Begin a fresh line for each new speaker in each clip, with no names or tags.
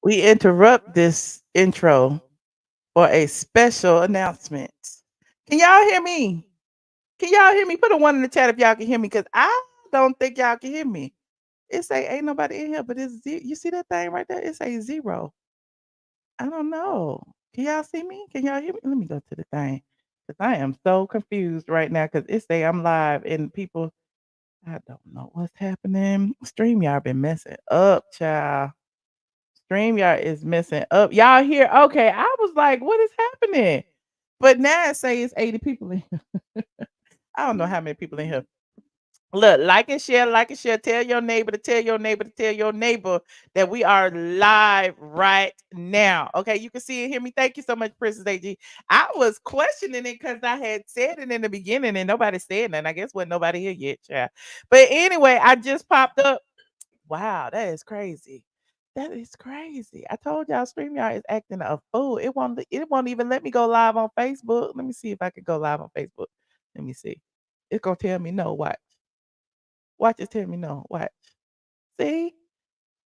We interrupt this intro for a special announcement. Can y'all hear me? Can y'all hear me? Put a one in the chat if y'all can hear me, because I don't think y'all can hear me. It say ain't nobody in here, but it's you see that thing right there? It say 0. I don't know. Can y'all see me? Can y'all hear me? Let me go to the thing. Because I am so confused right now because it say I'm live and people, I don't know what's happening. StreamYard been messing up, child. StreamYard is messing up. Y'all here? Okay. I was like, what is happening? But now it say it's 80 people in here. I don't know how many people in here. Look, like and share, like and share. Tell your neighbor to tell your neighbor to tell your neighbor that we are live right now. Okay, you can see and hear me. Thank you so much, Princess AG. I was questioning it because I had said it in the beginning and nobody said nothing. I guess wasn't nobody here yet, child. But anyway, I just popped up. Wow, that is crazy. That is crazy. I told y'all StreamYard is acting a fool. It won't even let me go live on Facebook. Let me see if I can go live on Facebook. Let me see. It's gonna tell me no. Watch. Watch it tell me no. Watch. See?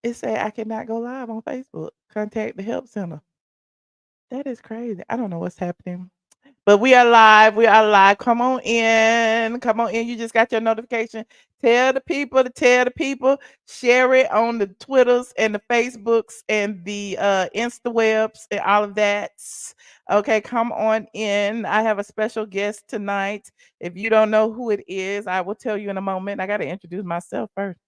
It say I cannot go live on Facebook. Contact the help center. That is crazy. I don't know what's happening. But we are live. We are live. Come on in. Come on in. You just got your notification. Tell the people to tell the people. Share it on the Twitters and the Facebooks and the Instawebs and all of that. Okay, come on in. I have a special guest tonight. If you don't know who it is, I will tell you in a moment. I got to introduce myself first.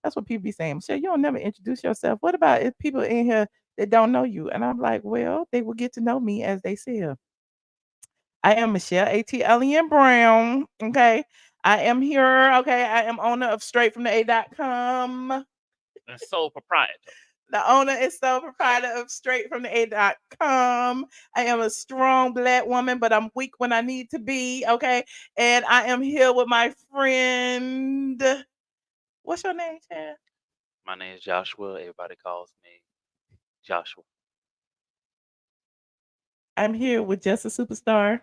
That's what people be saying. Michelle, you don't never introduce yourself. What about if people in here that don't know you? And I'm like, well, they will get to know me as they see her. I am Michelle Lien Brown. Okay. I am here. Okay. I am owner of straightfromtheA.com.
And sole proprietor.
The owner is sole proprietor of straightfromtheA.com. I am a strong black woman, but I'm weak when I need to be. Okay. And I am here with my friend. What's your name, Chad?
My name is Joshua. Everybody calls me Joshua.
I'm here with Just a Superstar.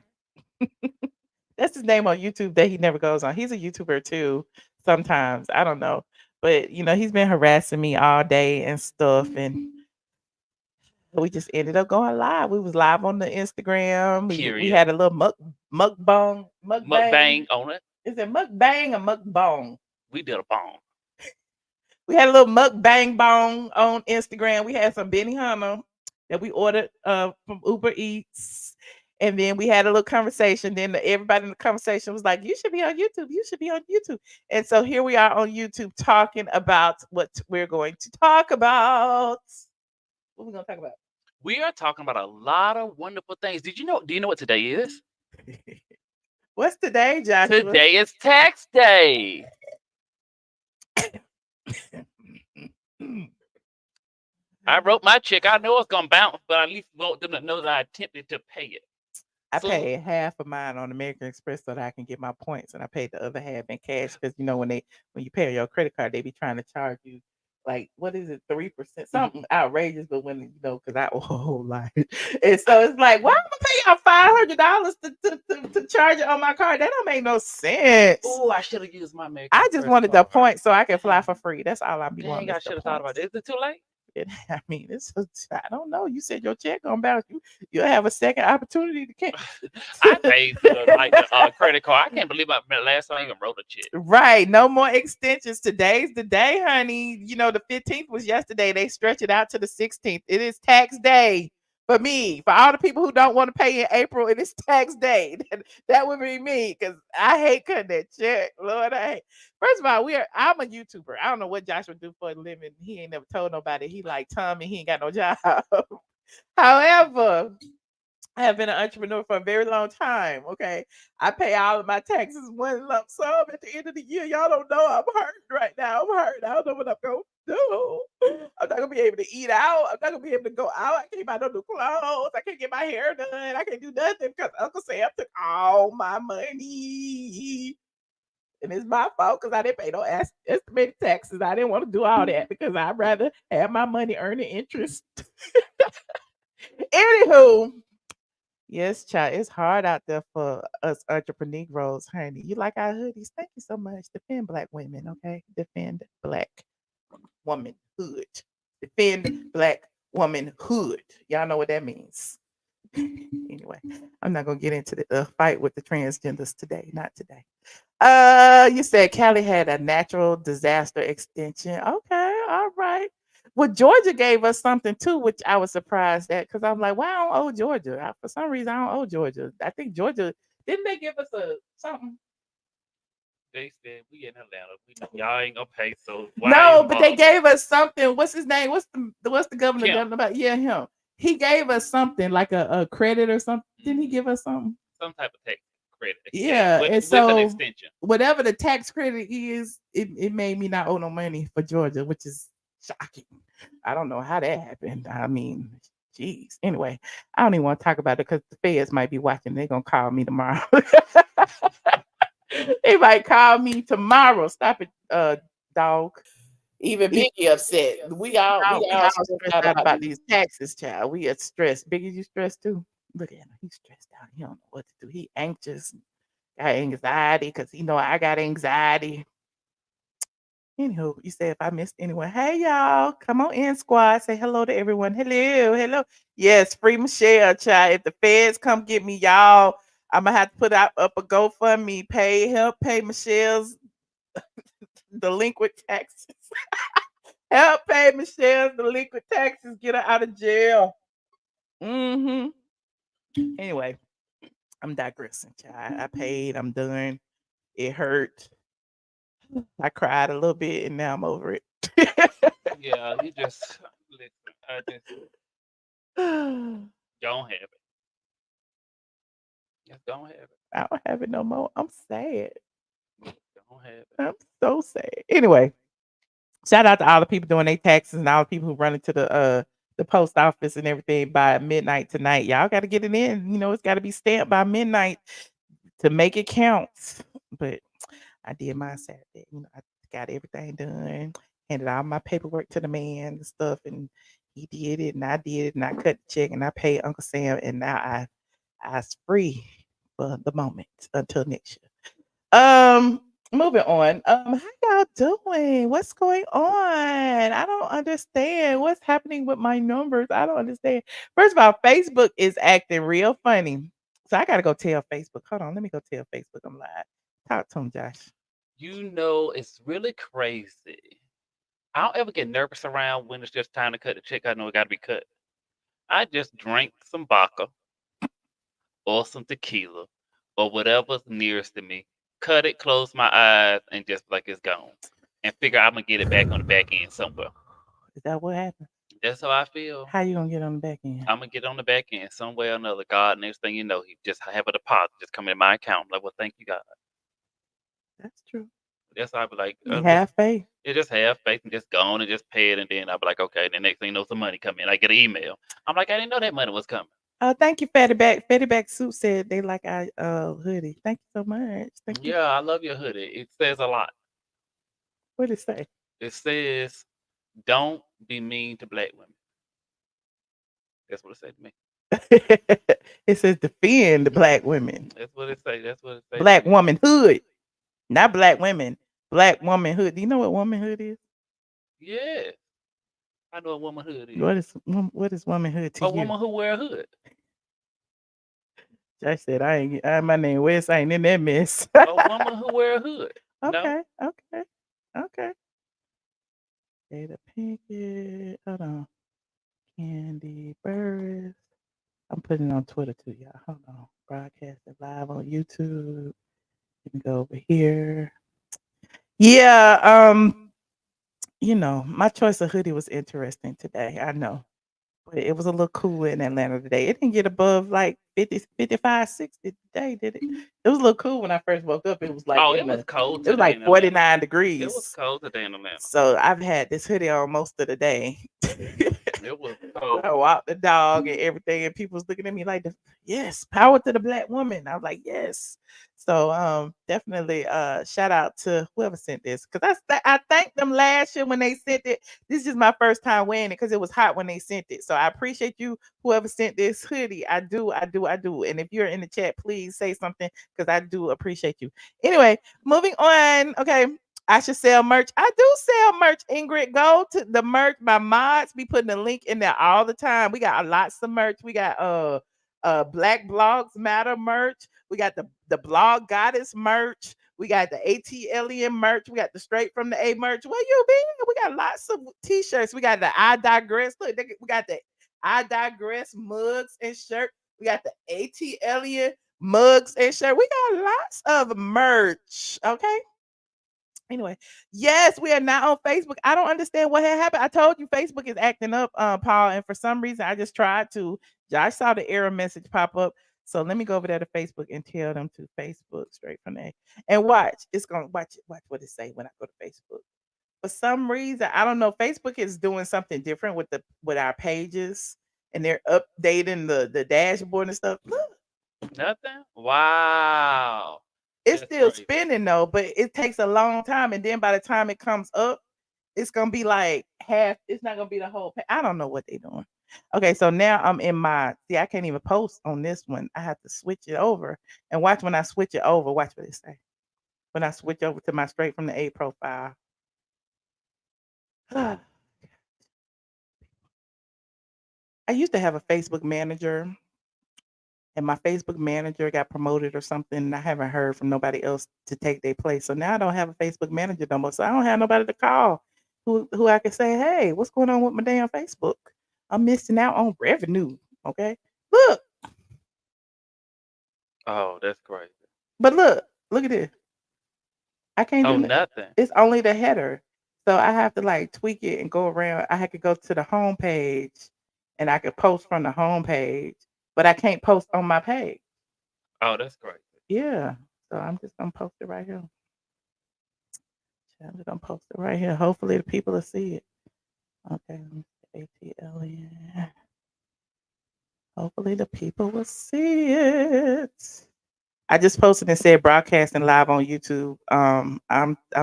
That's his name on YouTube that he never goes on. He's a YouTuber too, sometimes. I don't know. But he's been harassing me all day and stuff. And we just ended up going live. We was live on the Instagram. We
Period.
had a little mukbang.
Mukbang on it.
Is it mukbang or mukbang?
We did a bong.
We had a little mukbang bong on Instagram. We had some Benny Hunter that we ordered from Uber Eats. And then we had a little conversation. Then everybody in the conversation was like, you should be on YouTube. You should be on YouTube. And so here we are on YouTube talking about what we're going to talk about. What are we going to talk about?
We are talking about a lot of wonderful things. Do you know what today is?
What's today, Joshua?
Today is tax day. I wrote my check. I know it's going to bounce, but at least want them to know that I attempted to pay it.
I paid half of mine on American Express so that I can get my points, and I paid the other half in cash because when you pay your credit card, they be trying to charge you like what is it 3%, something outrageous. But when because I owe a whole lot, and so it's like, why am I paying $500 to charge it on my card? That don't make no sense.
Oh, I should have used my American.
I just wanted the points so I can fly for free. That's all I be wanting.
I should have thought about it. Is it too late?
I mean, I don't know. You said your check gonna bounce. You'll have a second opportunity to cash.
I paid the credit card. I can't believe my last time I even wrote a check.
Right. No more extensions. Today's the day, honey. The 15th was yesterday. They stretch it out to the 16th. It is tax day for me. For all the people who don't want to pay in April, it is tax day. That would be me because I hate cutting that check. Lord, I hate. First of all, I'm a YouTuber. I don't know what Josh would do for a living. He ain't never told nobody. He like Tom and he ain't got no job. However, I have been an entrepreneur for a very long time. Okay. I pay all of my taxes one lump sum at the end of the year. Y'all don't know I'm hurting right now. I'm hurting. I don't know what I'm going to do. I'm not going to be able to eat out. I'm not going to be able to go out. I can't buy no new clothes. I can't get my hair done. I can't do nothing because Uncle Sam took all my money. And it's my fault because I didn't pay no estimated taxes. I didn't want to do all that because I'd rather have my money earning interest. Anywho, yes, child, it's hard out there for us entrepreneurs, honey. You like our hoodies? Thank you so much. Defend black women, okay? Defend black womanhood. Defend black womanhood. Y'all know what that means. Anyway, I'm not gonna get into the fight with the transgenders today. Not today. You said Cali had a natural disaster extension. Okay, all right. Well, Georgia gave us something too, which I was surprised at because I'm like, well, I don't owe Georgia. For some reason, I don't owe Georgia. I think Georgia didn't they give us a something?
They said we in Atlanta. We know y'all ain't gonna pay, so why
No, but they
involve
gave us something. What's his name? What's the governor
Kim?
done about? Yeah, him. He gave us something like a credit or something. Didn't he give us something?
Some type of tax credit.
Yeah, and
with an
so
extension.
whatever the tax credit is, it made me not owe no money for Georgia, which is shocking. I don't know how that happened. I mean, geez. Anyway, I don't even want to talk about it because the feds might be watching. They're gonna call me tomorrow. They might call me tomorrow. Stop it, dog.
Even Biggie upset. We all stressed
Stressed
out
out
about
about
these.
these taxes, child. We are stressed. Biggie, you stressed too? Look at him. He's stressed out. He don't know what to do. He anxious. Got anxiety because he know I got anxiety. Anywho, you say if I missed anyone, hey y'all, come on in, squad. Say hello to everyone. Hello, hello. Yes, free Michelle, child. If the feds come get me, y'all, I'm gonna have to put out up a GoFundMe. Help pay Michelle's delinquent taxes. Help pay Michelle's delinquent taxes. Get her out of jail. Mm-hmm. Anyway, I'm digressing, child. I paid. I'm done. It hurt. I cried a little bit, and now I'm over it.
Yeah, you just listen. I just don't have it. Just don't have it.
I don't have it no more. I'm sad.
Don't have it.
I'm so sad. Anyway, shout out to all the people doing their taxes and all the people who run into the post office and everything by midnight tonight. Y'all got to get it in. You know, it's got to be stamped by midnight to make it count. But I did mine Saturday. You know, I got everything done, handed all my paperwork to the man and stuff, and he did it, and I did it, and I cut the check, and I paid Uncle Sam, and now I's free for the moment until next year. Moving on. How y'all doing? What's going on? I don't understand what's happening with my numbers. I don't understand. First of all, Facebook is acting real funny. So I gotta go tell Facebook. Hold on, let me go tell Facebook I'm live. Talk to him, Josh.
You know, it's really crazy. I don't ever get nervous around when it's just time to cut the check. I know it got to be cut. I just drank some vodka or some tequila or whatever's nearest to me, cut it, close my eyes, and just like it's gone. And figure I'm gonna get it back on the back end somewhere.
Is that what happened?
That's how I feel.
How you gonna get on the back end?
I'm gonna get on the back end some way or another. God, next thing you know, he just have a deposit just come in my account. I'm like, well, thank you, God.
That's true.
That's how I be like,
You have faith.
it just have faith and just go on and just pay it, and then I'll be like, okay. The next thing you know, some money come in. I get an email. I'm like, I didn't know that money was coming.
Thank you, Fatty Back. Fatty Back Soup said they like our hoodie. Thank you so much. Thank you.
Yeah, I love your hoodie. It says a lot.
What did it say?
It says, don't be mean to black women. That's what it said to me.
It says defend black women.
That's what it say. That's what it say.
Black womanhood. Not black women. Black womanhood. Do you know what womanhood is?
Yeah. I know a woman hood is.
What is womanhood to
A
you?
woman who wear a hood.
Josh said my name Wes ain't in that mess.
A woman who wear a hood. No?
Okay. Jada Pinkett. Hold on. Kandi Burruss. I'm putting it on Twitter too, y'all. Hold on. Broadcasting live on YouTube. Let me go over here. Yeah, you know, my choice of hoodie was interesting today. I know. But it was a little cool in Atlanta today. It didn't get above like 50, 55, 60 today, did it? It was a little cool when I first woke up. It was like
Oh, it was cold
it was
today
like
in
49
Atlanta.
degrees.
It was cold today in Atlanta.
So I've had this hoodie on most of the day.
It was cold.
I walked the dog and everything, and people was looking at me like, yes, power to the black woman. I was like, yes. So definitely shout out to whoever sent this, because I thanked them last year when they sent it. This is my first time wearing it because it was hot when they sent it. So I appreciate you, whoever sent this hoodie. I do. And if you're in the chat, please say something because I do appreciate you. Anyway, moving on. Okay. I should sell merch. I do sell merch, Ingrid. Go to the merch. My mods be putting the link in there all the time. We got lots of merch. We got Black Blogs Matter merch. We got the Blog Goddess merch. We got the ATLien merch. We got the Straight from the A merch. Where you been? We got lots of t-shirts. We got the I Digress. Look, we got the I Digress mugs and shirt. We got the ATLien mugs and shirt. We got lots of merch. Okay. Anyway, yes, we are now on Facebook. I don't understand what had happened. I told you Facebook is acting up, Paul, and for some reason I just tried to. Josh saw the error message pop up. So let me go over there to Facebook and tell them to Facebook straight from there. And watch. It's gonna watch what it say when I go to Facebook. For some reason, I don't know. Facebook is doing something different with our pages and they're updating the dashboard and stuff. Look,
Nothing? Wow.
it's
That's
still
crazy.
spinning though, but it takes a long time. And then by the time it comes up, it's gonna be like half. It's not gonna be the whole. I don't know what they're doing. Okay, so now I'm in my. See, I can't even post on this one. I have to switch it over and watch when I switch it over. Watch what it say when I switch over to my straight from the A profile. I used to have a Facebook manager, and my Facebook manager got promoted or something. And I haven't heard from nobody else to take their place. So now I don't have a Facebook manager no more. So I don't have nobody to call who I can say, hey, what's going on with my damn Facebook? I'm missing out on revenue. Okay. Look,
Oh, that's crazy.
but look at this. I can't
Oh,
do
nothing.
it's only the header. So I have to like tweak it and go around. I had to go to the home page and I could post from the home page, but I can't post on my page.
Oh, that's crazy.
Yeah. So I'm just gonna post it right here. I'm just gonna post it right here. Hopefully the people will see it. Okay, ATLien. Hopefully the people will see it. I just posted and said broadcasting live on YouTube. I'm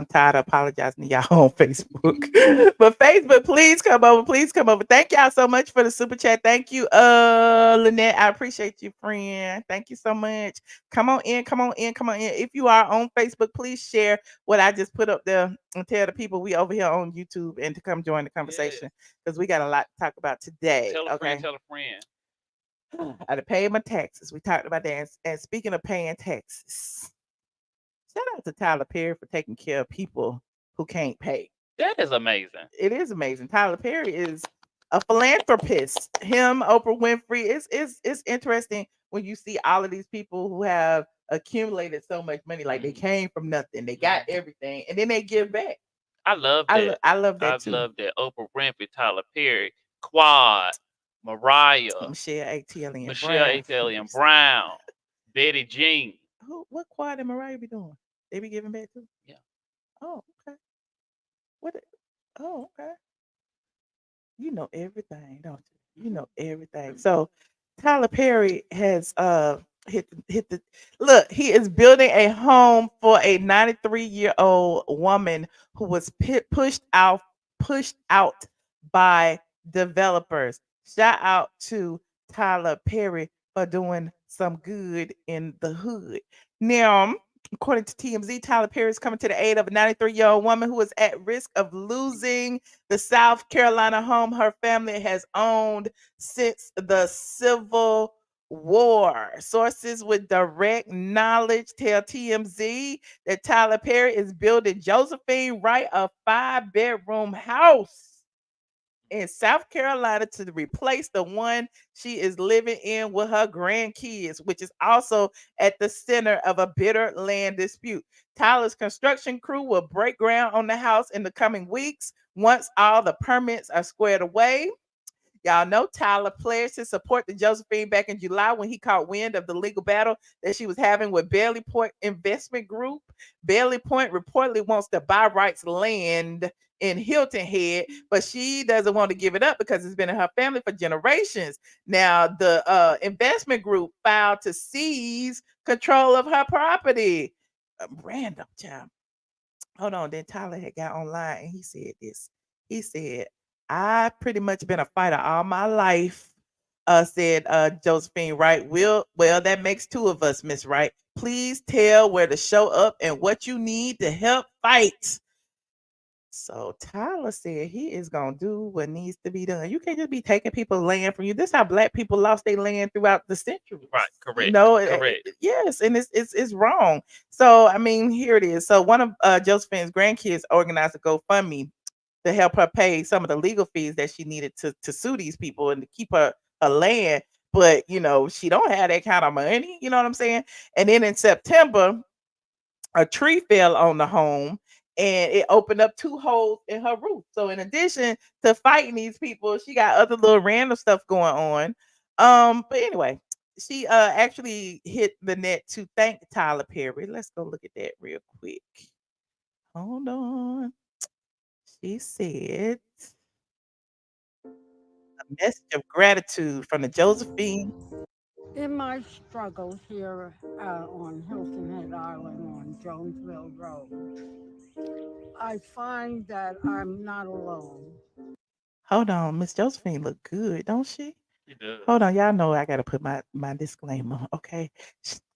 tired of apologizing to y'all on Facebook. But Facebook, please come over. Please come over. Thank y'all so much for the super chat. Thank you, Lynette. I appreciate you, friend. Thank you so much. Come on in, come on in, come on in. If you are on Facebook, please share what I just put up there and tell the people we over here on YouTube and to come join the conversation because we got a lot to talk about today.
Tell a
Okay.
friend, tell a friend.
I had to pay my taxes. We talked about that. And speaking of paying taxes, shout out to Tyler Perry for taking care of people who can't pay.
That is amazing.
It is amazing. Tyler Perry is a philanthropist. Him, Oprah Winfrey. It's interesting when you see all of these people who have accumulated so much money, like they came from nothing, they got everything, and then they give back.
I love that.
I love that
I
too.
love that. Oprah Winfrey, Tyler Perry, Quad, Mariah,
Michelle
ATLien Brown, Betty Jean.
What Quad and Mariah be doing? They be giving back too?
Yeah.
Oh, okay. Oh, okay. You know everything, don't you? You know everything. So Tyler Perry has hit the look, he is building a home for a 93-year-old woman who was pushed out by developers. Shout out to Tyler Perry for doing some good in the hood. Now, according to TMZ, Tyler Perry is coming to the aid of a 93-year-old woman who is at risk of losing the South Carolina home her family has owned since the Civil War. Sources with direct knowledge tell TMZ that Tyler Perry is building Josephine Wright a 5-bedroom house in South Carolina to replace the one she is living in with her grandkids, which is also at the center of a bitter land dispute. Tyler's construction crew will break ground on the house in the coming weeks once all the permits are squared away. Y'all know Tyler pledged to support the Josephine back in July when he caught wind of the legal battle that she was having with Bailey Point Investment Group. Bailey Point reportedly wants to buy Wright's land in Hilton Head, but she doesn't want to give it up because it's been in her family for generations. Now, the investment group filed to seize control of her property. Random, child. Hold on. Then Tyler had got online and he said this. He said, I pretty much been a fighter all my life, said Josephine Wright. Well, that makes two of us, Miss Wright. Please tell where to show up and what you need to help fight. So Tyler said he is gonna do what needs to be done. You can't just be taking people's land from you. This how black people lost their land throughout the centuries.
Right.
You
Correct.
know,
Correct.
yes, and it's wrong. So I mean, here it is. So one of Josephine's grandkids organized a GoFundMe to help her pay some of the legal fees that she needed to sue these people and to keep her land. But you know, she don't have that kind of money. You know what I'm saying? And then in September, a tree fell on the home and it opened up two holes in her roof. So in addition to fighting these people, she got other little random stuff going on. But anyway, she actually hit the net to thank Tyler Perry. Let's go look at that real quick. Hold on. She said a message of gratitude from the Josephine.
In my struggles here on Hilton Head Island on Jonesville Road, I find that I'm not alone.
Hold on, Miss Josephine look good, don't she?
She does.
Hold on, y'all know I gotta put my disclaimer, okay?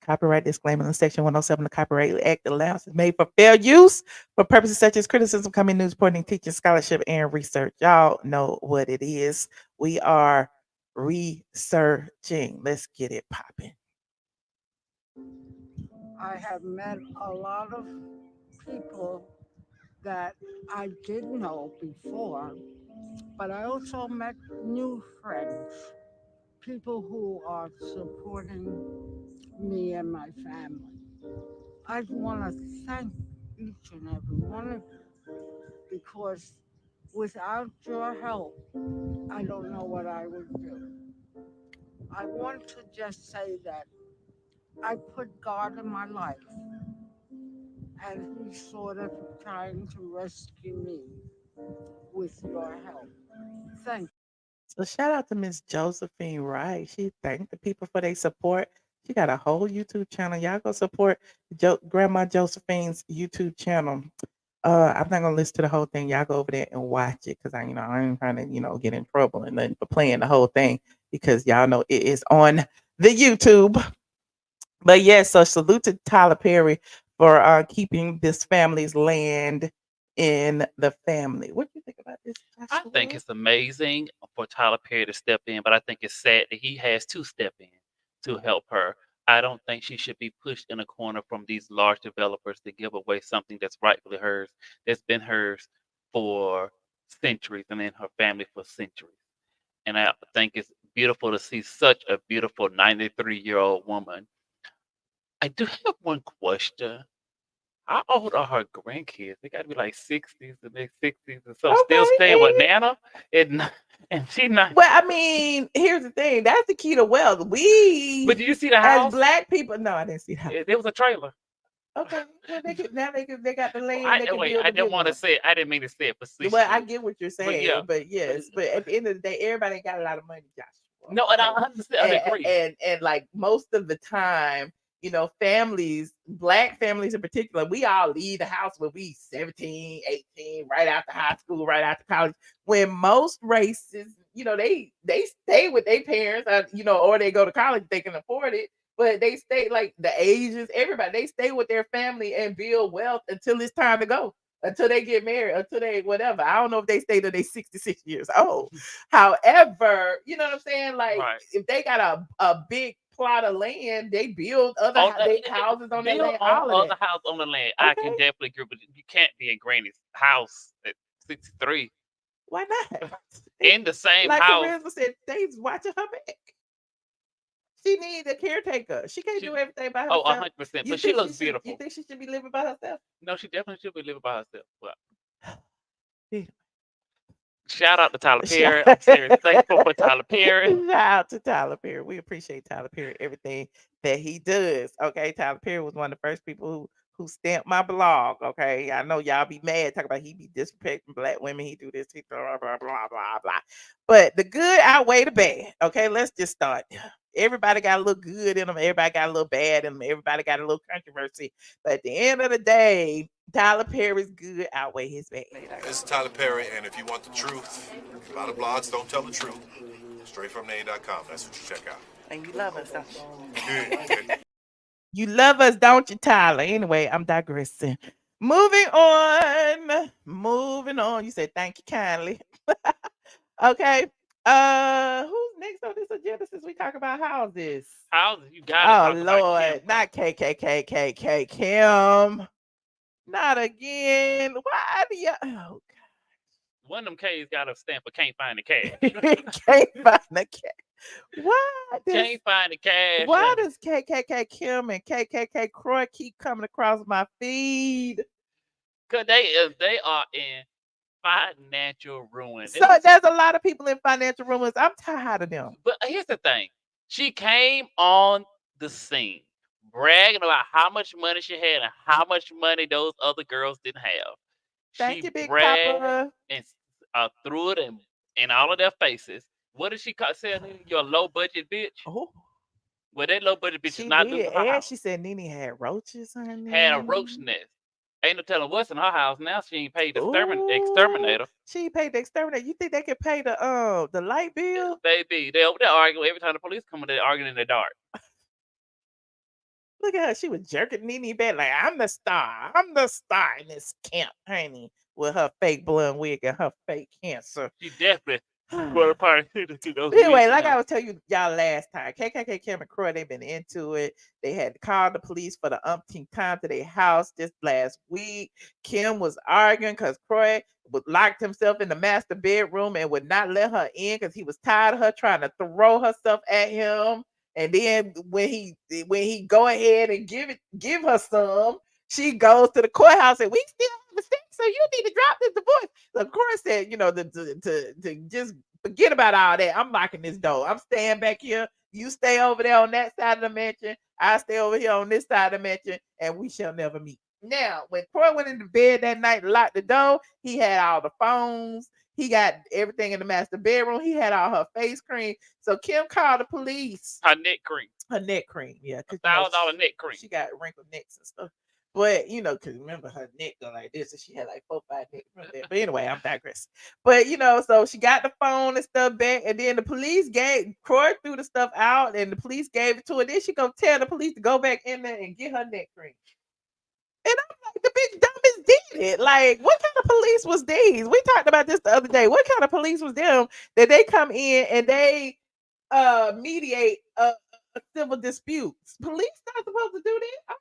Copyright disclaimer in Section 107 of the Copyright Act allows is made for fair use for purposes such as criticism, coming news, reporting, teaching, scholarship, and research. Y'all know what it is. We are researching. Let's get it popping.
I have met a lot of people that I did know before, but I also met new friends, people who are supporting me and my family. I want to thank each and every one of you because without your help, I don't know what I would do. I want to just say that I put God in my life and He's sort of trying to rescue me with your help. Thank you.
So shout out to Miss Josephine Wright. She thanked the people for their support. She got a whole YouTube channel. Y'all go support Grandma Josephine's YouTube channel. I'm not gonna listen to the whole thing. Y'all go over there and watch it because I ain't trying to get in trouble and then for playing the whole thing because y'all know it is on the YouTube. But yes, so salute to Tyler Perry for keeping this family's land in the family. What do you think about this,
I think
Joshua?
it's amazing for Tyler Perry to step in, but I think it's sad that he has to step in to help her. I don't think she should be pushed in a corner from these large developers to give away something that's rightfully hers, that's been hers for centuries and in her family for centuries. And I think it's beautiful to see such a beautiful 93-year-old woman. I do have one question. How old are her grandkids? They got to be like 60s, the mid 60s, and so still
Okay,
staying with Nana, and and she not.
well, I mean, here's the thing. That's the key to wealth.
But
We,
did you see the
as
house?
black people, no, I didn't see that.
It was a trailer.
Okay, well, they got the
Well,
land. They can
wait,
build
I
a
didn't
big
want to
one.
say it. I didn't mean to say it
Well, I
facetiously.
get what you're
But yeah,
saying, but yes, but at the end of the day, everybody ain't got a lot of money, Joshua.
no, and I
Okay,
understand, I agree.
and like most of the time, families, black families in particular, we all leave the house when we 17, 18, right after high school, right after college. When most races, they stay with their parents, or they go to college if they can afford it. But they stay like the Asians, everybody, they stay with their family and build wealth until it's time to go, until they get married, until they whatever. I don't know if they stay till they 66 years old. However, you know what I'm saying? Like
Right.
if they got a big plot of land, they build other
On
they houses on that
build
land,
on
all of
other
that.
house on the land. I can
Okay,
definitely agree, but you can't be in Granny's house at 63
why not?
in the same
Like
house.
Charisma said, they's watching her back. She needs a caretaker. She can't
She,
do everything by
oh,
herself.
100%.
You
But she
think
looks
you
beautiful.
think she should be living by herself?
No, she definitely should be living by herself. Well,
Yeah.
shout out to Tyler
Shout
Perry. I'm very thankful for Tyler Perry.
Shout out to Tyler Perry. We appreciate Tyler Perry, everything that he does. Okay. Tyler Perry was one of the first people who stamped my blog. Okay. I know y'all be mad, talk about he be disrespecting black women. He do this, he blah, blah, blah, blah, blah. But the good outweigh the bad. Okay. Let's just start. Everybody got a little good in them. Everybody got a little bad in them. Everybody got a little controversy. But at the end of the day, Tyler Perry's good outweigh his bad.
This is Tyler Perry, and if you want the truth, a lot of blogs don't tell the truth. Straightfromname.com, that's what you check out.
And you love us, don't you?
Good.
You love us, don't you, Tyler? Anyway, I'm digressing. Moving on. Moving on. You said thank you kindly. Okay. Who's next on this agenda since we talk about houses?
Houses, you gotta
Oh
talk about Kim.
Lord, not KKKKK Kim. Not again. Why do you? Oh
One of them K's got a stamp but can't find the cash.
can't find the cat. Why does
Can't find the cash.
why does KKK Kim and KKK Kroy keep coming across my feed?
Cause they are in financial ruin.
So there's a lot of people in financial ruins. I'm tired of them.
But here's the thing. She came on the scene bragging about how much money she had and how much money those other girls didn't have.
Thank
She
you, Big
bragged
Papa.
and threw it in all of their faces. What did she say? You're a low budget bitch.
Oh,
Well, that low budget bitch is
she
not
did.
doing her
And
house.
she said Nene had roaches on there.
Had a roach nest. Ain't no telling what's in her house now. She ain't paid the
Ooh,
exterminator.
She paid the exterminator. You think they could pay the light bill?
Baby, they over there arguing every time the police come in. They're arguing in the dark.
Look at her. She was jerking Nene back like, I'm the star. I'm the star in this camp, honey. With her fake blonde wig and her fake cancer.
She definitely brought a party to those
Anyway,
wigs
like
now.
I was telling you y'all last time, KKK Kim and Kroy, they've been into it. They had called the police for the umpteenth time to their house just last week. Kim was arguing because Kroy locked himself in the master bedroom and would not let her in because he was tired of her trying to throw herself at him. And then when he go ahead and give her some, she goes to the courthouse and we still have a sex, so you need to drop this divorce. So Kroy said, to just forget about all that. I'm locking this door. I'm staying back here. You stay over there on that side of the mansion. I stay over here on this side of the mansion, and we shall never meet. Now, when Kroy went into bed that night and locked the door, he had all the phones. He got everything in the master bedroom. He had all her face cream. So Kim called the police.
Her neck cream.
Her neck cream, yeah.
$1,000 neck cream.
She got wrinkled necks and stuff. But because remember her neck go like this, and she had like 4, 5 necks. But anyway, I'm digressing. But so she got the phone and stuff back, and then the police Kroy threw the stuff out, and the police gave it to her. Then she go tell the police to go back in there and get her neck cream. And I'm like, the bitch dumbest did it. Like, what kind of police was these? We talked about this the other day. What kind of police was them that they come in and they mediate civil disputes? Police not supposed to do that.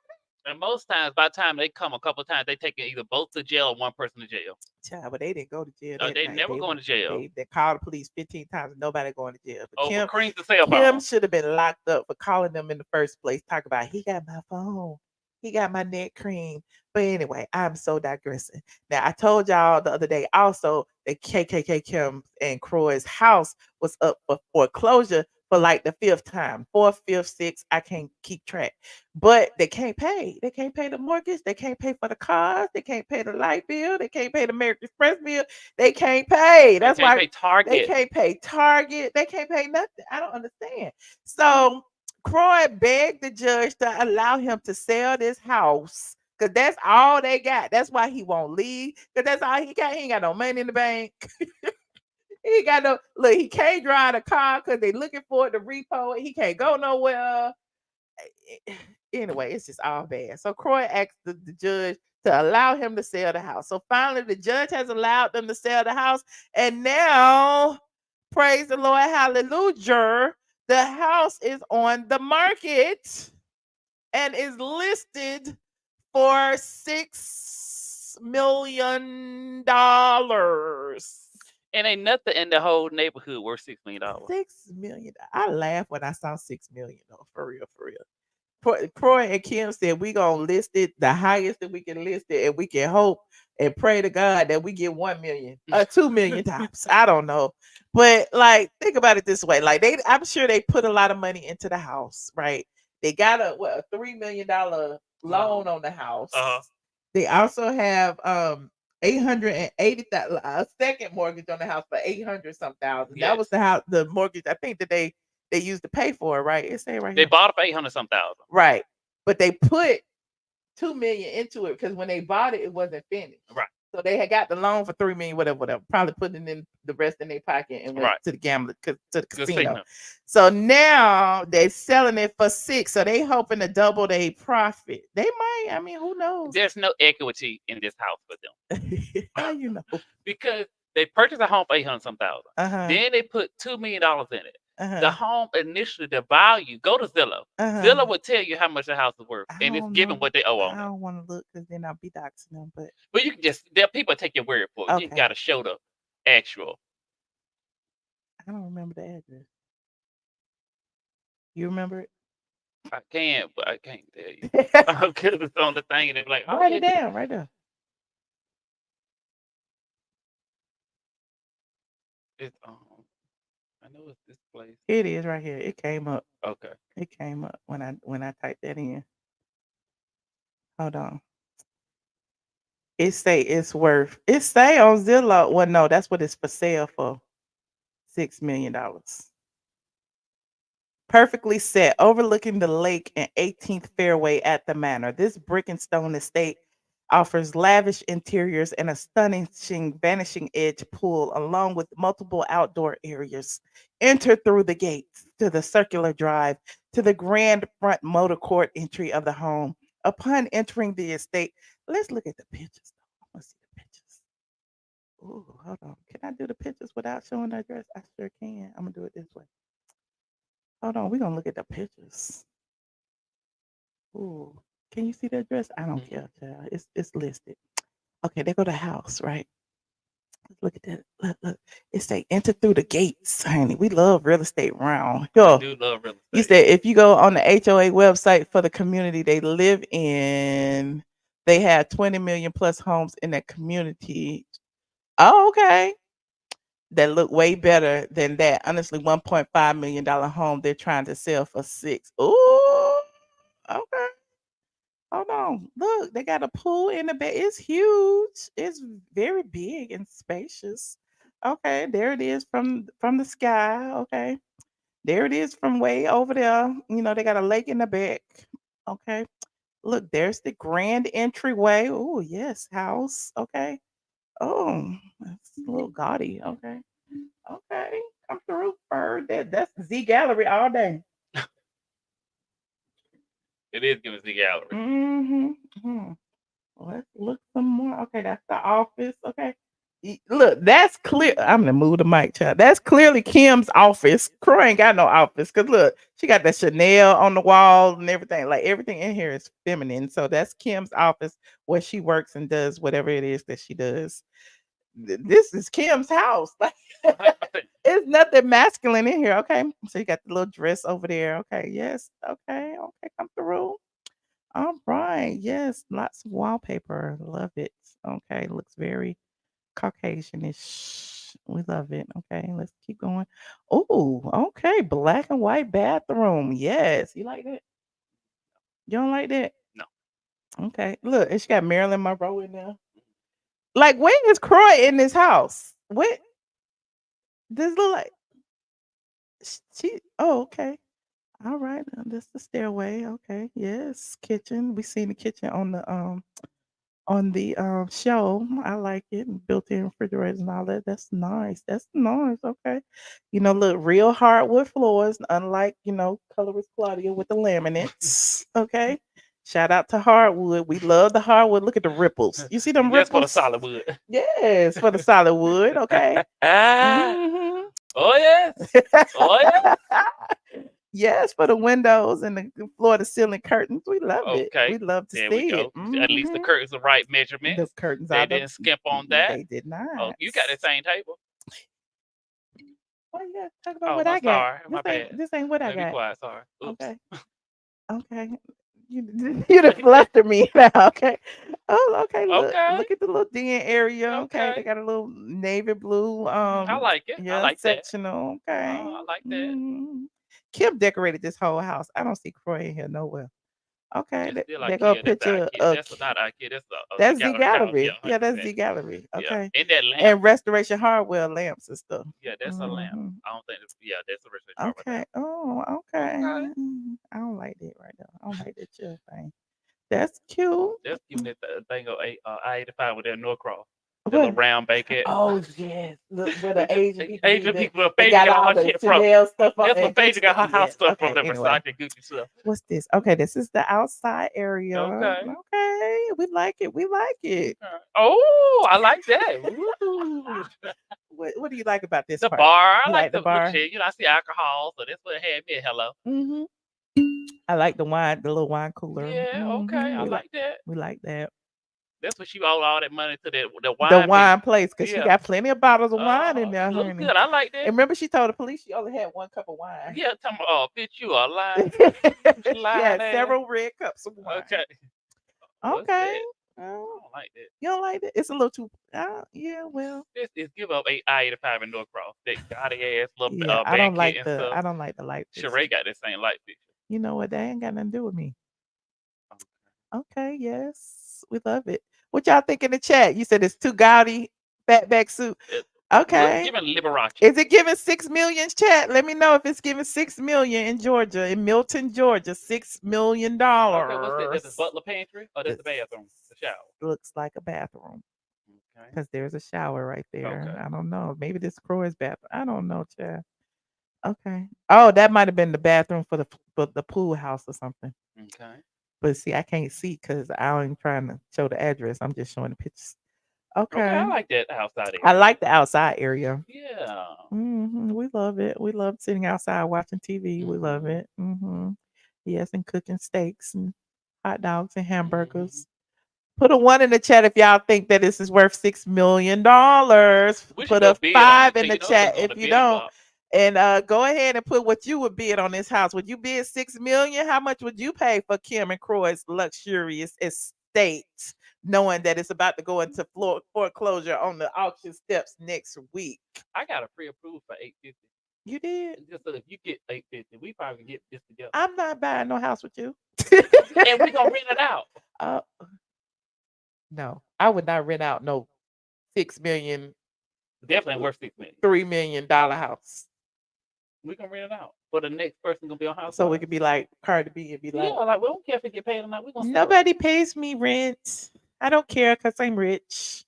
And most times, by the time they come a couple of times, they take either both to jail or one person to jail.
Child, but they didn't go to jail.
No, they never going to jail.
They called the police 15 times and nobody going to jail. But
for creams to sell
Kim should have been locked up for calling them in the first place. Talk about he got my phone. He got my neck cream. But anyway, I'm so digressing. Now, I told y'all the other day also that KKK Kim and Kroy's house was up for foreclosure for like the 5th time. 4th, 5th, 6th. I can't keep track. But they can't pay. They can't pay the mortgage. They can't pay for the cars. They can't pay the light bill. They can't pay the American Express bill. They can't pay. That's why
pay Target.
They can't pay Target. They can't pay nothing. I don't understand. So Kroy begged the judge to allow him to sell this house because that's all they got. That's why he won't leave because that's all he got. He ain't got no money in the bank. He ain't got no look. He can't drive a car because they looking for it to repo it. He can't go nowhere. Anyway, it's just all bad. So Kroy asked the judge to allow him to sell the house. So finally, the judge has allowed them to sell the house, and now, praise the Lord, hallelujah. The house is on the market and is listed for $6 million.
And ain't nothing in the whole neighborhood worth $6 million.
$6 million. I laughed when I saw $6 million. though. For real, for real. Kroy and Kim said we gonna list it the highest that we can list it, and we can hope and pray to God that we get 1 million, 2 million tops. I don't know, but like think about it this way: like I'm sure they put a lot of money into the house, right? They got a $3 million loan on the house. They also have $880,000 a second mortgage on the house for $800,000. Yes. That was the house, the mortgage I think that they used to pay for it, right? It say right
they
here.
bought it for $800,000.
Right. But they put $2 million into it because when they bought it, it wasn't finished.
Right.
So they had got the loan for $3 million, whatever. Probably putting in the rest in their pocket and went
Right.
to the gambler to the casino.
Casino.
So now they're selling it for 6. So they hoping to double their profit. They might. I mean, who knows?
There's no equity in this house for them
How you know?
because they purchased a home for 800 some thousand. Then they put $2 million in it. The home initially, the value, go to Zillow. Zillow will tell you how much the house is worth, and it's given what they owe on
I
it.
don't want to look because then I'll be doxing them.
But you can just, there people take your word for it. You
Okay.
got to show the actual.
I don't remember the address. You remember it?
I can, but I can't tell you. Because it's on the thing, and they're like, oh,
Write
yeah,
it down right there.
it's I know it's this place.
Here it is right here. It came up.
Okay.
It came up when I typed that in. Hold on. It say it's worth. It say on Zillow. Well, no, that's what it's for sale for. $6 million. Perfectly set, overlooking the lake and 18th fairway at the manor. This brick and stone estate offers lavish interiors and a stunning vanishing edge pool, along with multiple outdoor areas. Enter through the gates to the circular drive to the grand front motor court entry of the home. Upon entering the estate, let's look at the pictures. I want to see the pictures. Ooh, hold on. Can I do the pictures without showing the address? I sure can. I'm gonna do it this way. Hold on, we're gonna look at the pictures. Ooh, can you see the address? I don't care, child. It's listed. Okay, they go to house, right? Let's look at that. Look. It say enter through the gates, honey. We love real estate round.
I
Yo,
do love real
you
estate.
said if you go on the HOA website for the community they live in, they have 20 million plus homes in that community. Oh, okay. That look way better than that. Honestly, $1.5 million home they're trying to sell for 6. Ooh, okay. Hold on. Look, they got a pool in the bed. It's huge. It's very big and spacious. Okay, there it is from the sky. Okay. There it is from way over there. You know, they got a lake in the back. Okay. Look, there's the grand entryway. Oh, yes, house. Okay. Oh, that's a little gaudy. Okay. Okay. Come through, bird. That's Z Gallery all day.
It is giving the gallery.
Mm-hmm. Let's look some more. Okay, that's the office. Okay. Look, that's clear. I'm gonna move the mic, child. That's clearly Kim's office. Kroy ain't got no office. Cause look, she got that Chanel on the wall and everything. Like everything in here is feminine. So that's Kim's office where she works and does whatever it is that she does. This is Kim's house. Like it's nothing masculine in here. Okay. So you got the little dress over there. Okay. Yes. Okay. Okay. Come through. All right. Yes. Lots of wallpaper. Love it. Okay. Looks very Caucasianish. We love it. Okay. Let's keep going. Oh, okay. Black and white bathroom. Yes. You like that? You don't like that?
No.
Okay. Look, and she got Marilyn Monroe in there. Like, where is Kroy in this house? What? This look like she. Oh, okay. All right. Now this the stairway. Okay. Yes. Kitchen. We seen the kitchen on the show. I like it. And built-in refrigerators and all that. That's nice. That's nice. Okay. You know, look, real hardwood floors, unlike, colorist Claudia with the laminates. Okay. Shout out to hardwood. We love the hardwood. Look at the ripples. You see them
Just for the
ripples?
solid wood.
Yes, for the solid wood. Okay. Mhm.
Oh, yes. Oh, yes.
Yes, for the windows and the floor to ceiling curtains. We love it.
Okay.
We love to
There
see
we go.
it.
At least the
Mhm.
curtains are right
The
measurements.
curtains
They
are
didn't skimp on that.
They did
Oh,
not.
you got the same table.
Oh yeah, talk about
Oh,
what
I'm
I got.
sorry. My bad.
This ain't what I
Let me be
got.
quiet. Sorry. Oops.
Okay. Okay. You done fluster me now. Okay. Oh, okay.
Okay.
Look at the little den area. Okay. They
Okay.
got a little navy blue
I like it. I
yeah,
like that.
sectional. Okay.
I like that.
Mhm. Kim decorated this whole house. I don't see Kroy in here nowhere. Okay.
It's still
They go a
IKEA. That's
picture
IKEA.
of
That's not IKEA. That's a
that's
Z
Z
Gallery house. Yeah,
Gallery. Yeah, that's
100%.
Z Gallery.
Yeah.
Okay.
And that lamp.
And Restoration Hardware lamps and stuff.
Yeah, that's a lamp.
Mhm.
I don't think. That's a restoration hardware
Okay.
lamp.
Oh,
Okay.
okay. I don't like that right now. I don't like that chill thing. That's cute.
That's giving it the thing of I-85 with that Norcross. The little
What?
round bakery.
Oh yes, look where the Asian people.
Asian people,
They
Phaedra
got
got
all
her
the
shit from.
Chanel stuff on
That's
there.
where Phaedra got her house stuff from. The
Anyway,
Versace Gucci stuff.
what's this? Okay, this is the outside area.
Okay.
Okay, we like it. We like it.
Oh, I like that. Ooh.
What do you like about this
The
part?
bar. I
You
like
the
the
bar?
shit. I see alcohol, so that's what had me a hello.
Mm-hmm. I like the wine, the little wine cooler.
Yeah, okay. I like that.
We like that.
That's what she owed all that money to the
The
wine.
wine place, because she
Yeah.
got plenty of bottles of wine in there,
She looks
honey.
good. I like that.
And remember, she told the police she only had one cup of wine.
Yeah, tell me, bitch, you a lie.
She had
ass.
several red cups of wine.
Okay. What's
Okay.
that? I don't like that.
You don't like it? It's a little too. Yeah, well.
This is give up I-85 in Norcross. That gaudy ass little
Yeah, I don't like
and
the.
stuff.
I don't like the light.
Sheree got this same light fixture.
You know what? That ain't got nothing to do with me. Okay. Yes, we love it. What y'all think in the chat? You said it's too gaudy, fatback suit. Okay.
Giving Liberace.
Is it giving 6 million, chat? Let me know if it's giving 6 million in Georgia, in Milton, Georgia. $6 million.
Okay, what's that? That's the butler pantry or that's the bathroom? The shower.
Looks like a bathroom.
Okay.
Because there's a shower right there.
Okay.
I don't know. Maybe this Kroy's bathroom. I don't know, chat. Okay. Oh, that might have been the bathroom for the pool house or something.
Okay.
But see, I can't see because I ain't trying to show the address. I'm just showing the pictures. Okay.
I like that outside area.
I like the outside area.
Yeah.
We love it. We love sitting outside watching TV. We love it. Yes, and cooking steaks and hot dogs and hamburgers. Put a 1 in the chat if y'all think that this is worth $6 million. Put a 5 in the chat if you don't. And go ahead and put what you would bid on this house. Would you bid $6 million? How much would you pay for Kim and Kroy's luxurious estate, knowing that it's about to go into foreclosure on the auction steps next week?
I got a pre-approved for $850.
You did?
Just so if you get $850, we probably get this together.
I'm not buying no house with you.
And we gonna rent it out.
No, I would not rent out no $6 million.
Definitely worth $6 million.
$3 million house.
We can rent it out. For the next person gonna be on house.
So we could be like Cardi B and be like,
yeah, like we don't care if we get paid or not. We gonna
nobody pays me rent. I don't care because I'm rich.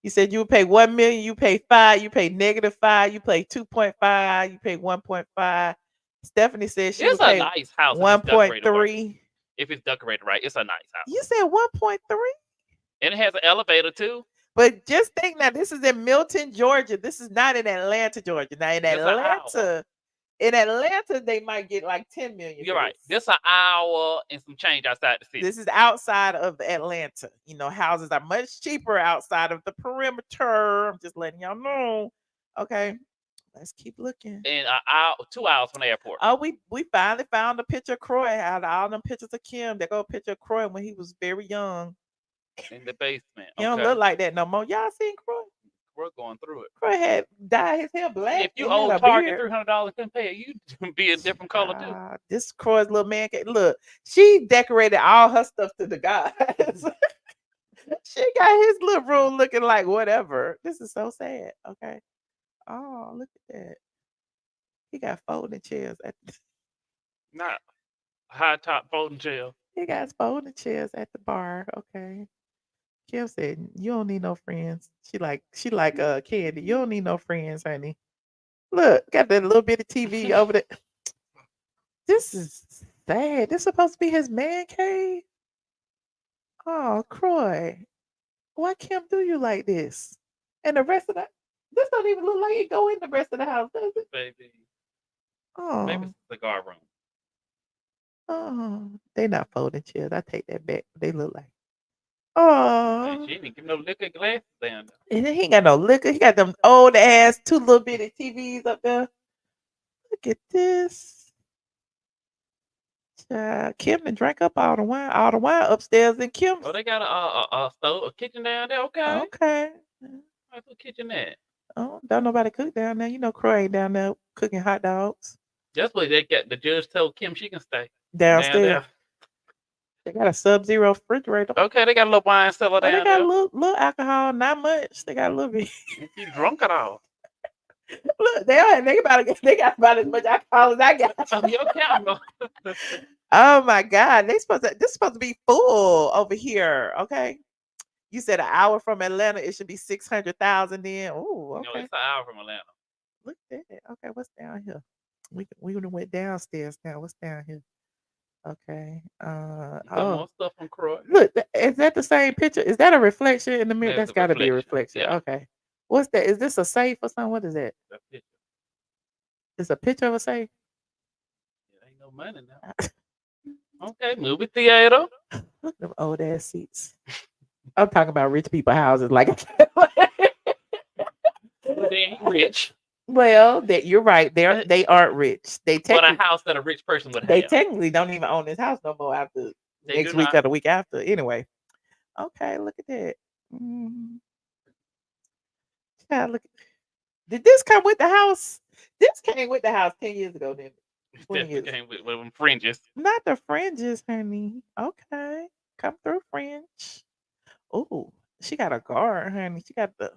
You said you would pay $1 million, you pay 5, you pay -5, you pay 2.5, you pay 1.5. Stephanie said she would pay
a nice house.
1.3.
If it's decorated right, it's a nice house.
You said 1.3?
And it has an elevator too.
But just think now, this is in Milton, Georgia. This is not in Atlanta, Georgia. Now in Atlanta, they might get like 10 million.
You're right. This an hour and some change outside the city.
This is outside of Atlanta. You know, houses are much cheaper outside of the perimeter. I'm just letting y'all know. Okay, let's keep looking.
And 2 hours from the airport.
Oh, we finally found a picture of Kroy out of all them pictures of Kim. They go a picture of Kroy when he was very young.
In the basement.
He don't look like that no more. Y'all seen Kroy?
We're going through it.
Kroy had dyed his hair black.
If you owe Target $300 and pay it, you be a different color too.
This Kroy's little man. Look, she decorated all her stuff to the gods. She got his little room looking like whatever. This is so sad. Okay. Oh, look at that. He got folding chairs
not high top folding chairs.
He got folding chairs at the bar. Okay. Kim said, "You don't need no friends." She like Kandi. You don't need no friends, honey. Look, got that little bit of TV over there. This is sad. This supposed to be his man cave. Oh, Kroy. Why Kim do you like this? And the rest of that, this don't even look like it go in the rest of the house, does it?
Baby.
Oh.
Maybe it's the cigar room.
Oh, they not folding chairs. I take that back. They look like. Oh.
She didn't give no liquor glasses down there.
And he ain't got no liquor. He got them old ass 2 little bitty TVs up there. Look at this. Kim done drank up all the wine. All the wine upstairs in Kim's.
Oh, they got a stove, a kitchen down there. Okay.
Okay.
Where's the kitchen at?
Oh, don't nobody cook down there. You know, Kroy ain't down there cooking hot dogs.
That's what they got. The judge told Kim she can stay
Downstairs. They got a Sub-Zero refrigerator.
Okay, they got a little wine cellar down there.
They got a little alcohol, not much. They got a little bit.
You drunk at all?
Look, they got about as much alcohol as I got.
Your camera.
Oh my God, this supposed to be full over here. Okay, You said an hour from Atlanta, it should be 600,000 then. Oh,
You know,
okay.
it's an hour from Atlanta.
Look at that. Okay, what's down here? We done went downstairs now. What's down here? Okay.
Some more stuff from Kroy.
Look, is that the same picture? Is that a reflection in the mirror?
That's
That's
a
got to be a
reflection.
reflection.
Yeah.
Okay. What's that? Is this a safe or something? What is that?
That picture.
It's a picture of a safe.
It ain't no money now. Okay, movie theater.
Look at them old ass seats. I'm talking about rich people houses. Like,
They ain't rich.
well, that you're right. They aren't rich. They
But a
technically,
house that a rich person would have.
they technically don't even own this house no more after
They
next
do
week
not.
or the week after. Anyway. Okay, look at that. Yeah, look. Did this come with the house? This came with the house 10 years ago, didn't it? 20
Definitely
years.
came with them fringes.
Not the fringes, honey. Okay. Come through, fringe. Oh, she got a guard, honey. She got the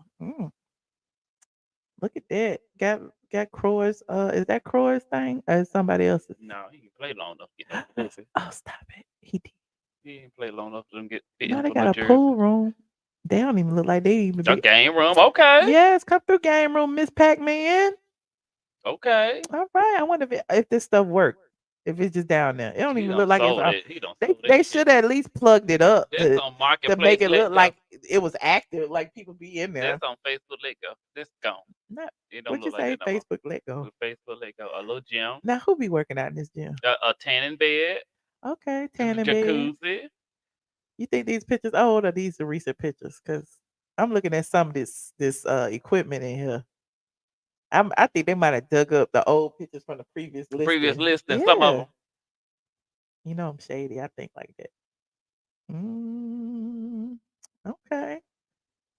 look at that. Got Kroy's is that Kroy's thing? Or is somebody else's?
No, he didn't play long enough to get that pussy.
Oh, stop it. He did.
He didn't play long enough for them to get fit
No,
in
they
for
got
no
a
jersey.
pool room. They don't even look like they even
A
be.
game room. Okay.
Yes, come through game room, Miss Pac-Man.
Okay.
All right. I wonder if this stuff worked. If it's just down there. It don't
He
even
done
look like it's
sold
up.
it. He done
They
sold that
they
shit.
should at least plugged it up
That's
to
on Marketplace.
make it
Let
look
Go.
like it was active, like people be in there.
That's on Facebook. Let Go. This gone.
Not,
It don't
what you
look
say?
like that no more.
Facebook let go.
With Facebook Let Go. A little gym.
Now who be working out in this gym?
A tanning bed.
Okay, tanning bed.
Jacuzzi.
You think these pictures old or these are recent pictures? Because I'm looking at some of this equipment in here. I think they might have dug up the old pictures from the previous list.
Previous list and some of them.
You know I'm shady. I think like that. Okay.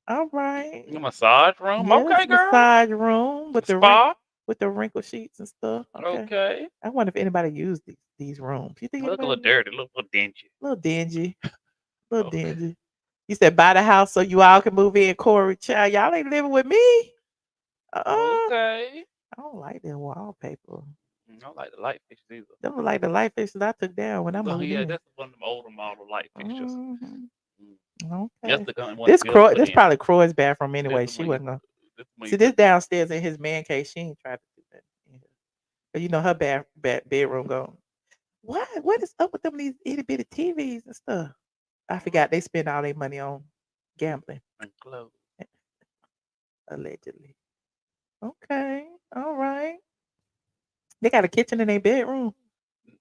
All right.
The massage room.
Yes,
Okay, girl.
massage room with the
Spa.
with the wrinkle sheets and stuff. Okay.
Okay.
I wonder if anybody used these rooms. You think
Look a
anybody
little dirty, a little dingy.
little dingy. Little
Okay.
dingy. You said buy the house so you all can move in, Corey. Child, y'all ain't living with me.
Okay.
I don't like that wallpaper.
I don't like the light fixtures either.
Them look like the light fixtures I took down when I
Oh,
moved
yeah,
in.
that's one of them older model light fixtures.
Okay.
That's the one
This
Bill put
this
in.
probably Kroy's bathroom anyway.
That's the
She
one
wasn't gonna
That's the one
see
you
this
put-
downstairs in his man cave. She ain't tried to do that. But you know her bedroom gone. What is up with them these itty bitty TVs and stuff? I forgot they spend all their money on gambling.
and clothes.
Allegedly. Okay. All right. They got a kitchen in their bedroom.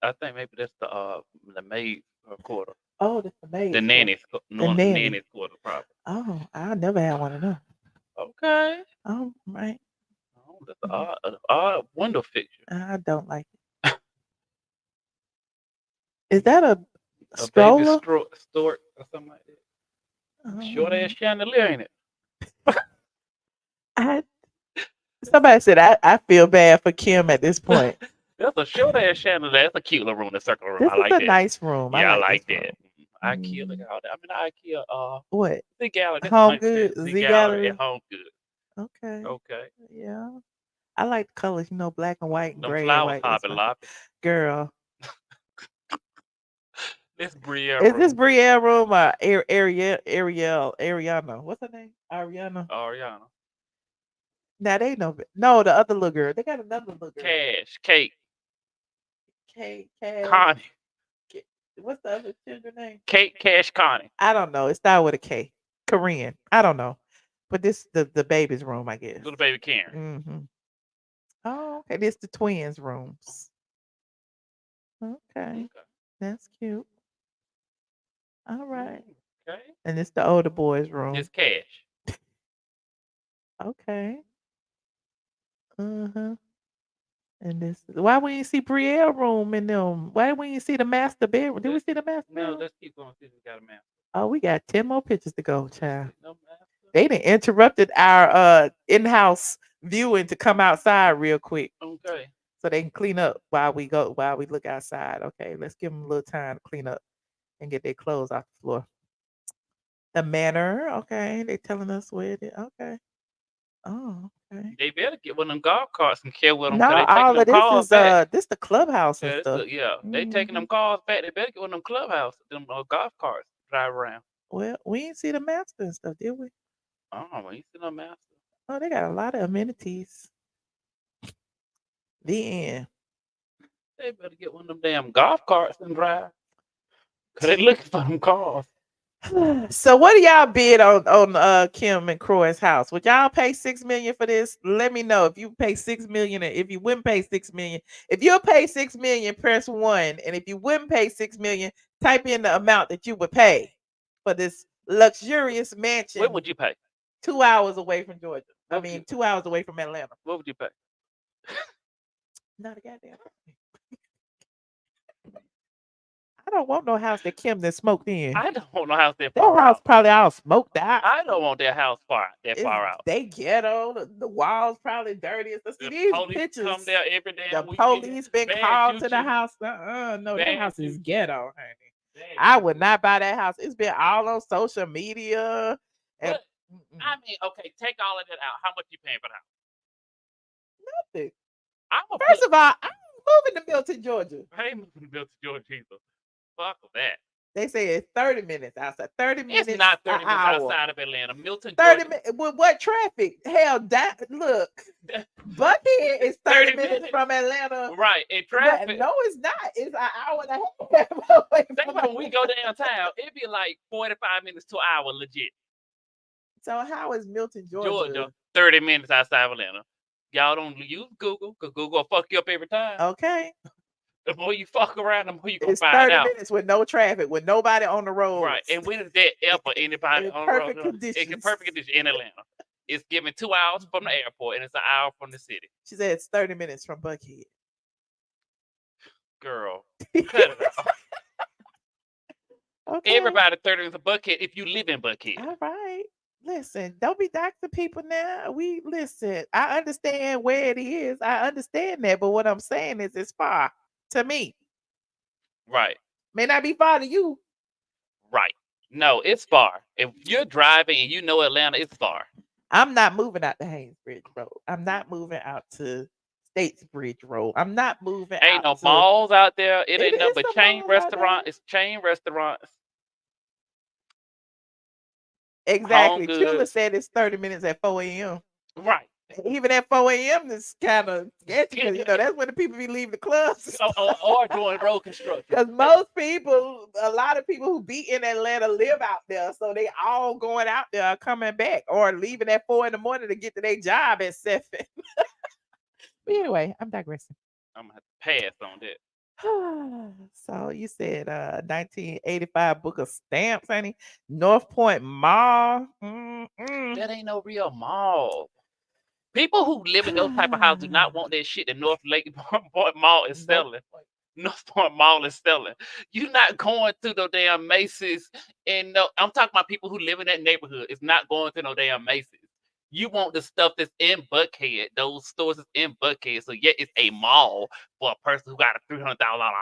I think maybe that's the maid quarter.
Oh, that's the maid.
The nanny's
nanny.
nanny's quarter probably.
Oh, I never had one of them.
Okay.
Oh, right.
Oh, that's an odd window fixture.
I don't like it. Is that a
A
stroller?
baby stork or something like that. Short ass chandelier, ain't it?
Somebody said I feel bad for Kim at this point.
That's a short ass chandelier. That's a cute little room, the circle room.
This
I
is
like
a
that.
nice room.
Yeah, I
I
like
this
that.
room.
IKEA, look at all that. I mean, IKEA,
What?
Z Gallery. That's
Home
nice
Goods,
shit.
Z
Z
Gallery?
Gallery and Home Goods.
Okay.
Okay.
Yeah. I like the colors, black and white and
Them
gray and
flowers,
white. That's
Hobby
fine.
Lobby.
Girl.
This Brielle
Is
room.
this Brielle room or Ariana? What's her name? Ariana.
Ariana.
Now they know. No, the other little girl. They got another little girl.
Cash. Kate.
Cash.
Connie.
What's the other children's name?
Kate, Cash, Connie.
I don't know. It started with a K. Korean. I don't know. But this the baby's room, I guess.
Little baby Karen.
Oh, okay. This the twins' rooms. Okay. That's cute. All right.
Okay.
And it's the older boy's room.
It's Cash.
Okay. And this why we didn't see Brielle room in them? Why we didn't see the master bedroom? Did we see the master
No,
bedroom?
let's keep going. See if we got a map.
Oh, we got 10 more pictures to go, child.
No master.
They done interrupted our in-house viewing to come outside real quick.
Okay.
So they can clean up while we look outside. Okay, let's give them a little time to clean up and get their clothes off the floor. The manor, okay. They telling us where it is. Okay. Oh, okay.
They better get one of them golf carts and carry with them.
No,
they
all of
taking them
this
cars
is
back.
this the clubhouse and
Yeah,
stuff.
they taking them cars back. They better get one of them clubhouse, them golf carts drive around.
Well, we ain't see the master and stuff, did we?
Oh, you see no master.
Oh, they got a lot of amenities. The end.
They better get one of them damn golf carts and drive. Cause they looking for them cars.
So what do y'all bid on Kim and Kroy's house? Would y'all pay $6 million for this? Let me know if you pay $6 million, and if you wouldn't pay $6 million. If you'll pay $6 million, press 1. And if you wouldn't pay $6 million, type in the amount that you would pay for this luxurious mansion.
What would you pay?
2 hours away from Georgia.
What
I
would
mean,
you-
2 hours away from Atlanta.
What would you pay?
Not a goddamn. I don't want no house that Kim that smoked in.
I don't want no house that
That
far
house
out.
probably all smoked out.
I don't want that house far out.
They ghetto. The walls probably dirty. So see
The
these
police
pictures.
come there every
The
damn weekend.
police been
Bad
called to the
juju.
house. No, that
Bad
house is
juju.
ghetto, honey.
Bad
I
juju.
would not buy that house. It's been all on social media. And
But I mean, okay, take all of that out. How much you paying for the house?
nothing.
I'm
First of all, I'm moving to Milton, Georgia.
I ain't moving to Milton, Georgia either. Fuck that.
They say it's 30 minutes outside. 30 minutes.
It's not 30
an
minutes
hour.
outside of Atlanta. Milton,
30
Georgia.
minutes with what traffic? Hell, look, Buckhead is 30 minutes from Atlanta.
Right, and
But
traffic.
no, it's not. It's an hour and a half away
Think
from
about when we go
Atlanta.
downtown, it'd be like 45 minutes to an hour legit.
So how is Milton, Georgia?
Georgia, 30 minutes outside of Atlanta. Y'all don't use Google, because Google will fuck you up every time.
Okay.
The more you fuck around, the more you gonna
It's
find
30
out.
minutes with no traffic, with nobody on the road.
Right, and when is that ever anybody
In
on the road?
perfect
It's in
conditions.
perfect condition in Atlanta. It's given 2 hours from the airport, and it's an hour from the city.
She said it's 30 minutes from Buckhead.
Girl, cut it out.
Okay.
Everybody 30 minutes of Buckhead if you live in Buckhead.
All right. Listen, don't be doctor people now. We listen. I understand where it is. I understand that, but what I'm saying is it's far to me.
Right,
May not be far to you.
right. No, it's far. If you're driving and you know Atlanta, it's far.
I'm not moving out to Haynesbridge Road. I'm not moving out to Statesbridge Road. I'm not moving
Ain't no
out to
malls out there. It ain't
It
nothing
is
but
some
chain
malls out there.
restaurant. It's chain restaurants.
exactly.
Home
Chula
goods.
said it's 30 minutes at 4 a.m.
Right.
Even at 4 a.m. is kind of sketchy because that's when the people be leaving the clubs.
Or doing road construction.
Because most people, a lot of people who be in Atlanta live out there, so they all going out there are coming back or leaving at 4 in the morning to get to their job at 7. But anyway, I'm digressing.
I'm gonna have to pass on that.
So you said 1985 book of stamps, honey. North Point Mall.
That ain't no real mall. People who live in those type of houses do not want that shit that North Lake Point Mall is selling. North Point Mall is selling. You're not going to no damn Macy's. And no, I'm talking about people who live in that neighborhood. It's not going to no damn Macy's. You want the stuff that's in Buckhead, those stores that's in Buckhead. So yeah, it's a mall for a person who got a $300,000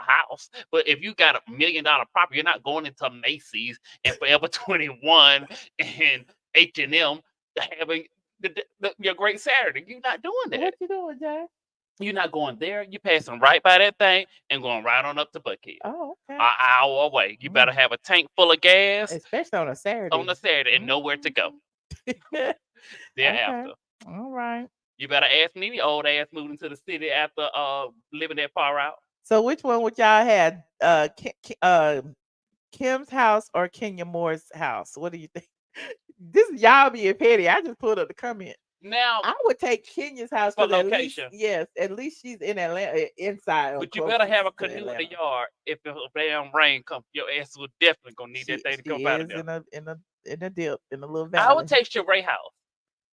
house. But if you got $1 million property, you're not going into Macy's and Forever 21 and H&M having your great Saturday. You're not doing that.
What you doing, Jay?
You're not going there. You're passing right by that thing and going right on up to Buckhead.
Oh, okay.
An hour away. You better have a tank full of gas
Especially on a Saturday.
on a Saturday and nowhere to go thereafter.
All right.
You better ask me, old ass moved into the city after living that far out.
So which one would y'all have? Kim's house or Kenya Moore's house? What do you think? This is y'all being petty. I just pulled up the comment.
Now,
I would take Kenya's house
For
'cause at least-
location.
yes, at least she's in Atlanta, inside. or
but you better have a
closest to
canoe in the
Atlanta.
yard. If the damn rain comes, your ass will definitely gonna need that thing to come out of
is
there.
in a dip in a little valley.
I would take Sheree house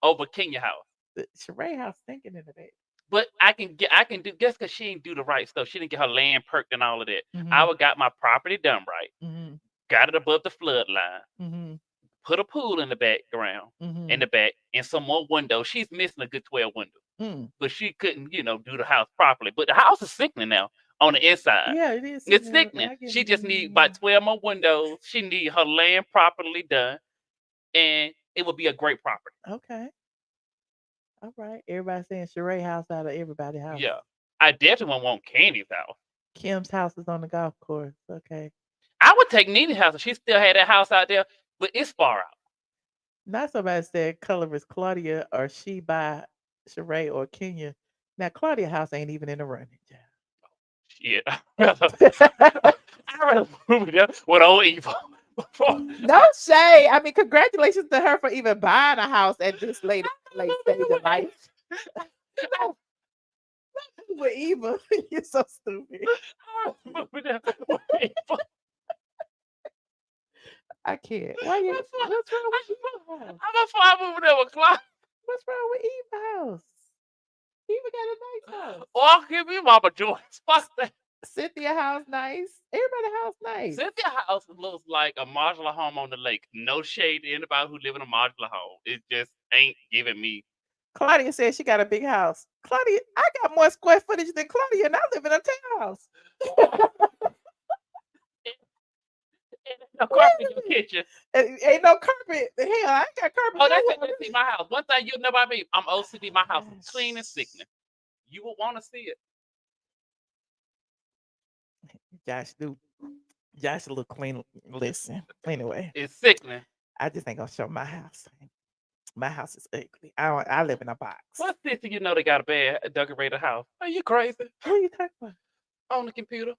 over Kenya house.
the Sheree house thinking in the bed.
But I can do just because she didn't do the right stuff. She didn't get her land perked and all of that.
Mhm.
I would got my property done right.
Mm-hmm.
Got it above the flood line.
Mm-hmm.
Put a pool in the background,
Mm-hmm.
in the back, and some more windows. She's missing a good 12 windows,
Mm.
but she couldn't, do the house properly. But the house is sickening now on the inside.
Yeah, it is.
It's
I
sickening.
get
She
it.
just need about 12 more windows. She need her land properly done, and it would be a great property.
Okay. All right. Everybody saying Sheree house out of everybody's house.
Yeah, I definitely won't want Candy's house.
Kim's house is on the golf course. Okay.
I would take Nini's house if she still had that house out there. but it's far out.
Not somebody said color is Claudia or she by Sheree or Kenya. Now Claudia house ain't even in the running.
Shit, I'd rather move there with old evil.
No shade. I mean, congratulations to her for even buying a house at this late stage of life. With Eva, you're so stupid. I can't. Why you? What's wrong with Eva house?
I'm a fly moving there with Clark.
What's wrong with Eva house? Eva got a nice house.
Oh, give me Mama Joyce. Fuck that.
Cynthia house nice. Everybody house nice.
Cynthia house looks like a modular home on the lake. No shade to anybody who live in a modular home. It just ain't giving me.
Claudia said she got a big house. Claudia, I got more square footage than Claudia, and I live in a townhouse.
No carpet in your kitchen.
Ain't no carpet. Hell, I ain't got carpet.
Oh, that's see my house. One thing you'll know about me, I'm OCD. My house is clean and sickening. You will want to see it.
Josh a little clean. Listen, anyway,
It's sickening.
I just ain't gonna show my house. My house is ugly. I live in a box.
What sister you know they got a bad decorated house? Are you crazy?
What are you talking about?
On the computer.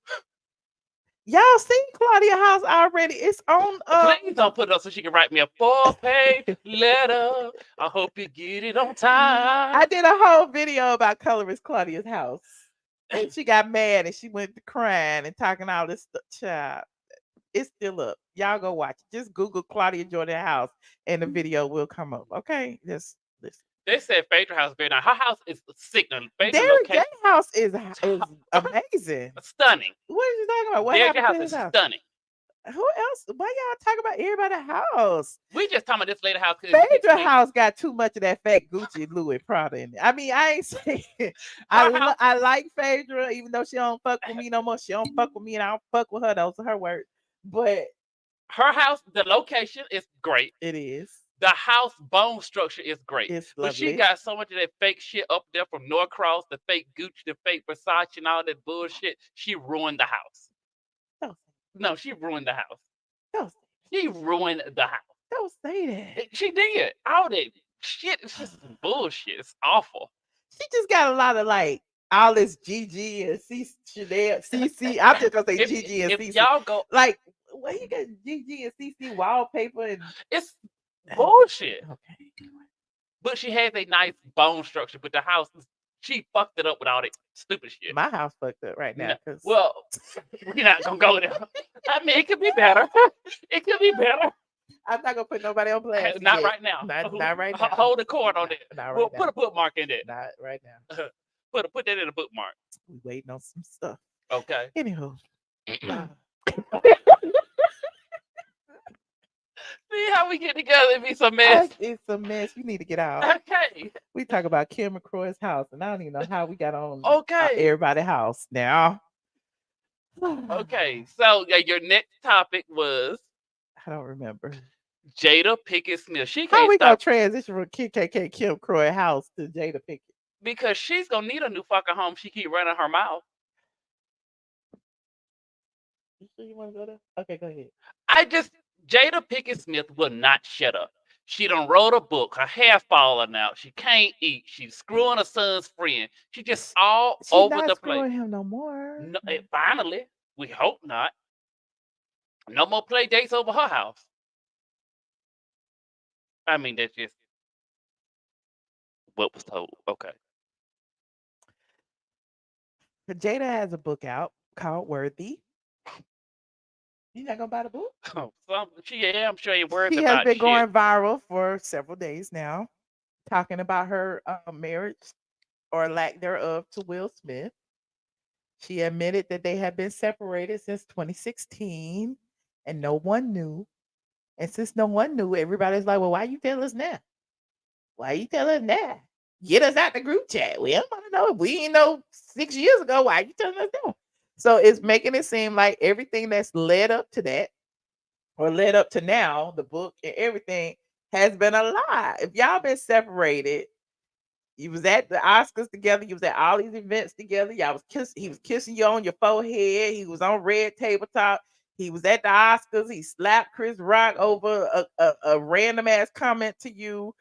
Y'all seen Claudia house already? It's on.
Please don't put it up so she can write me a 4-page letter. I hope you get it on time.
I did a whole video about colorist Claudia's house, and she got mad and she went to crying and talking all this stuff. Child, it's still up. Y'all go watch it. Just Google Claudia Jordan house, and the video will come up. Okay, just listen.
They said Phaedra house very nice. Her house is sickening.
Their house is amazing.
Stunning.
What are you talking about? What
Their
happened
house
to
is
his house?
stunning.
Who else? Why y'all talking about everybody's house?
We just talking about this lady house.
Phaedra house got too much of that fake Gucci, Louis, Prada in it. I mean, I ain't saying I like Phaedra, even though she don't fuck with me no more. She don't fuck with me, and I don't fuck with her. Those are her words. But
her house, the location is great.
It is.
The house bone structure is great.
It's
but she
lovely.
got so much of that fake shit up there from Norcross, the fake Gucci, the fake Versace, and all that bullshit. She ruined the house. No, she ruined the house. She ruined the house.
Don't say that.
She did. All that shit is just bullshit. It's awful.
She just got a lot of like all this GG and CC. I'm just gonna say GG and CC.
If y'all go
like, where you got GG and CC wallpaper and
it's bullshit.
Okay.
But she has a nice bone structure, but the house, she fucked it up with all that stupid shit.
My house fucked up right now.
Well, we're not gonna go there. I mean, it could be better. It could be better.
I'm not gonna put nobody on blast.
Not right now.
Not right now.
Hold the cord on that.
Not
Well,
right
put
now.
a bookmark in that.
Not right now.
Put that in a bookmark.
We waiting on some stuff.
Okay.
Anywho.
See how we get together and be some mess.
It's a mess. You need to get out.
Okay.
We talk about Kim and Kroy's house, and I don't even know how we got on.
Okay.
Everybody's house now.
Okay. So your next topic was
I don't remember.
Jada Pinkett-Smith. She
How
can't
we gonna
stop
transition from KKK Kim Kroy house to Jada Pinkett?
because she's gonna need a new fucking home. She keep running her mouth.
You sure you want to go there? Okay, go ahead.
Jada Pinkett-Smith will not shut up. She done wrote a book. Her hair falling out. She can't eat. She's screwing her son's friend. She just all
She's
over
not
the
screwing
place.
him no more.
No, finally, we hope not. No more play dates over her house. I mean, that's just what was told. Okay.
Jada has a book out called Worthy. You not gonna buy the book?
Oh, I'm sure you're worried
She
about
has been
shit.
going viral for several days now, talking about her marriage or lack thereof to Will Smith. She admitted that they had been separated since 2016 and no one knew. And since no one knew, everybody's like, well, why you tell us now? Why you tell us now? Get us out the group chat. We don't want to know. If we didn't know 6 years ago, why you telling us now? So it's making it seem like everything that's led up to that or led up to now, the book and everything has been a lie. If y'all been separated, you was at the Oscars together, you was at all these events together, y'all was kissing, he was kissing you on your forehead, he was on Red Tabletop, He was at the Oscars. He slapped Chris Rock over a random ass comment to you.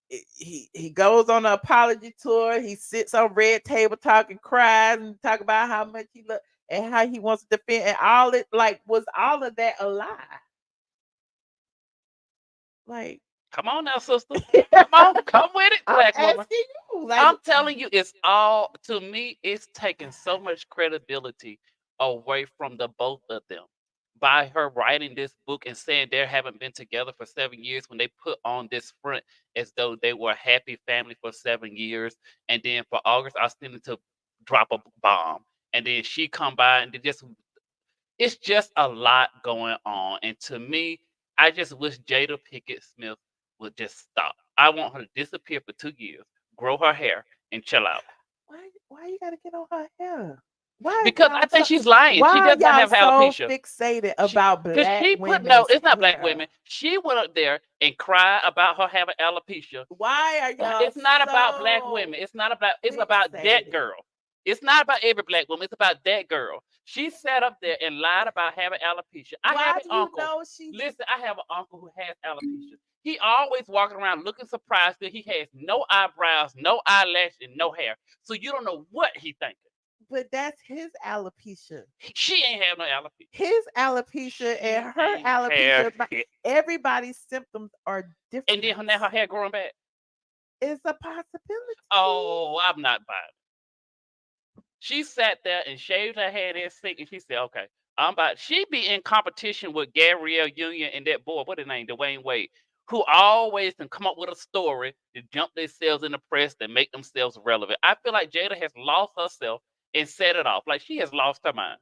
He goes on an apology tour. He sits on red table talking, cries, and talk about how much he loves and how he wants to defend. And all it like was all of that a lie. Like,
Come on now, sister. Come on, come with it,
I'm
black woman.
asking you. Like,
I'm telling you, it's all to me. It's taking so much credibility away from the both of them by her writing this book and saying they haven't been together for 7 years when they put on this front as though they were a happy family for 7 years, and then for August Alsina to drop a bomb, and then she come by and it's just a lot going on. And to me, I just wish Jada Pinkett Smith would just stop. I want her to disappear for 2 years, grow her hair, and chill out.
why you gotta get on her hair? Why
Because I think she's lying. She
why
does not
y'all
have
so
alopecia.
fixated about
Because
black
she
women?
put no, it's not black women. She went up there and cried about her having alopecia.
Why are y'all?
It's not about black women. It's not about. It's about that
fixated?
girl. It's not about every black woman. It's about that girl. She sat up there and lied about having alopecia. I have
Why
an
do you
uncle.
know she?
Listen, I have an uncle who has alopecia. He always walking around looking surprised that he has no eyebrows, no eyelash, and no hair. So you don't know what he thinking.
But that's his alopecia.
She ain't have no alopecia.
His alopecia and her alopecia. Everybody's symptoms are different.
And then now her hair growing back.
It's a possibility.
Oh, I'm not buying it. She sat there and shaved her head in sink, and she said, "Okay, I'm about." She be in competition with Gabrielle Union and that boy, what his name, Dwayne Wade, who always can come up with a story to jump themselves in the press and make themselves relevant. I feel like Jada has lost herself and set it off. Like she has lost her mind.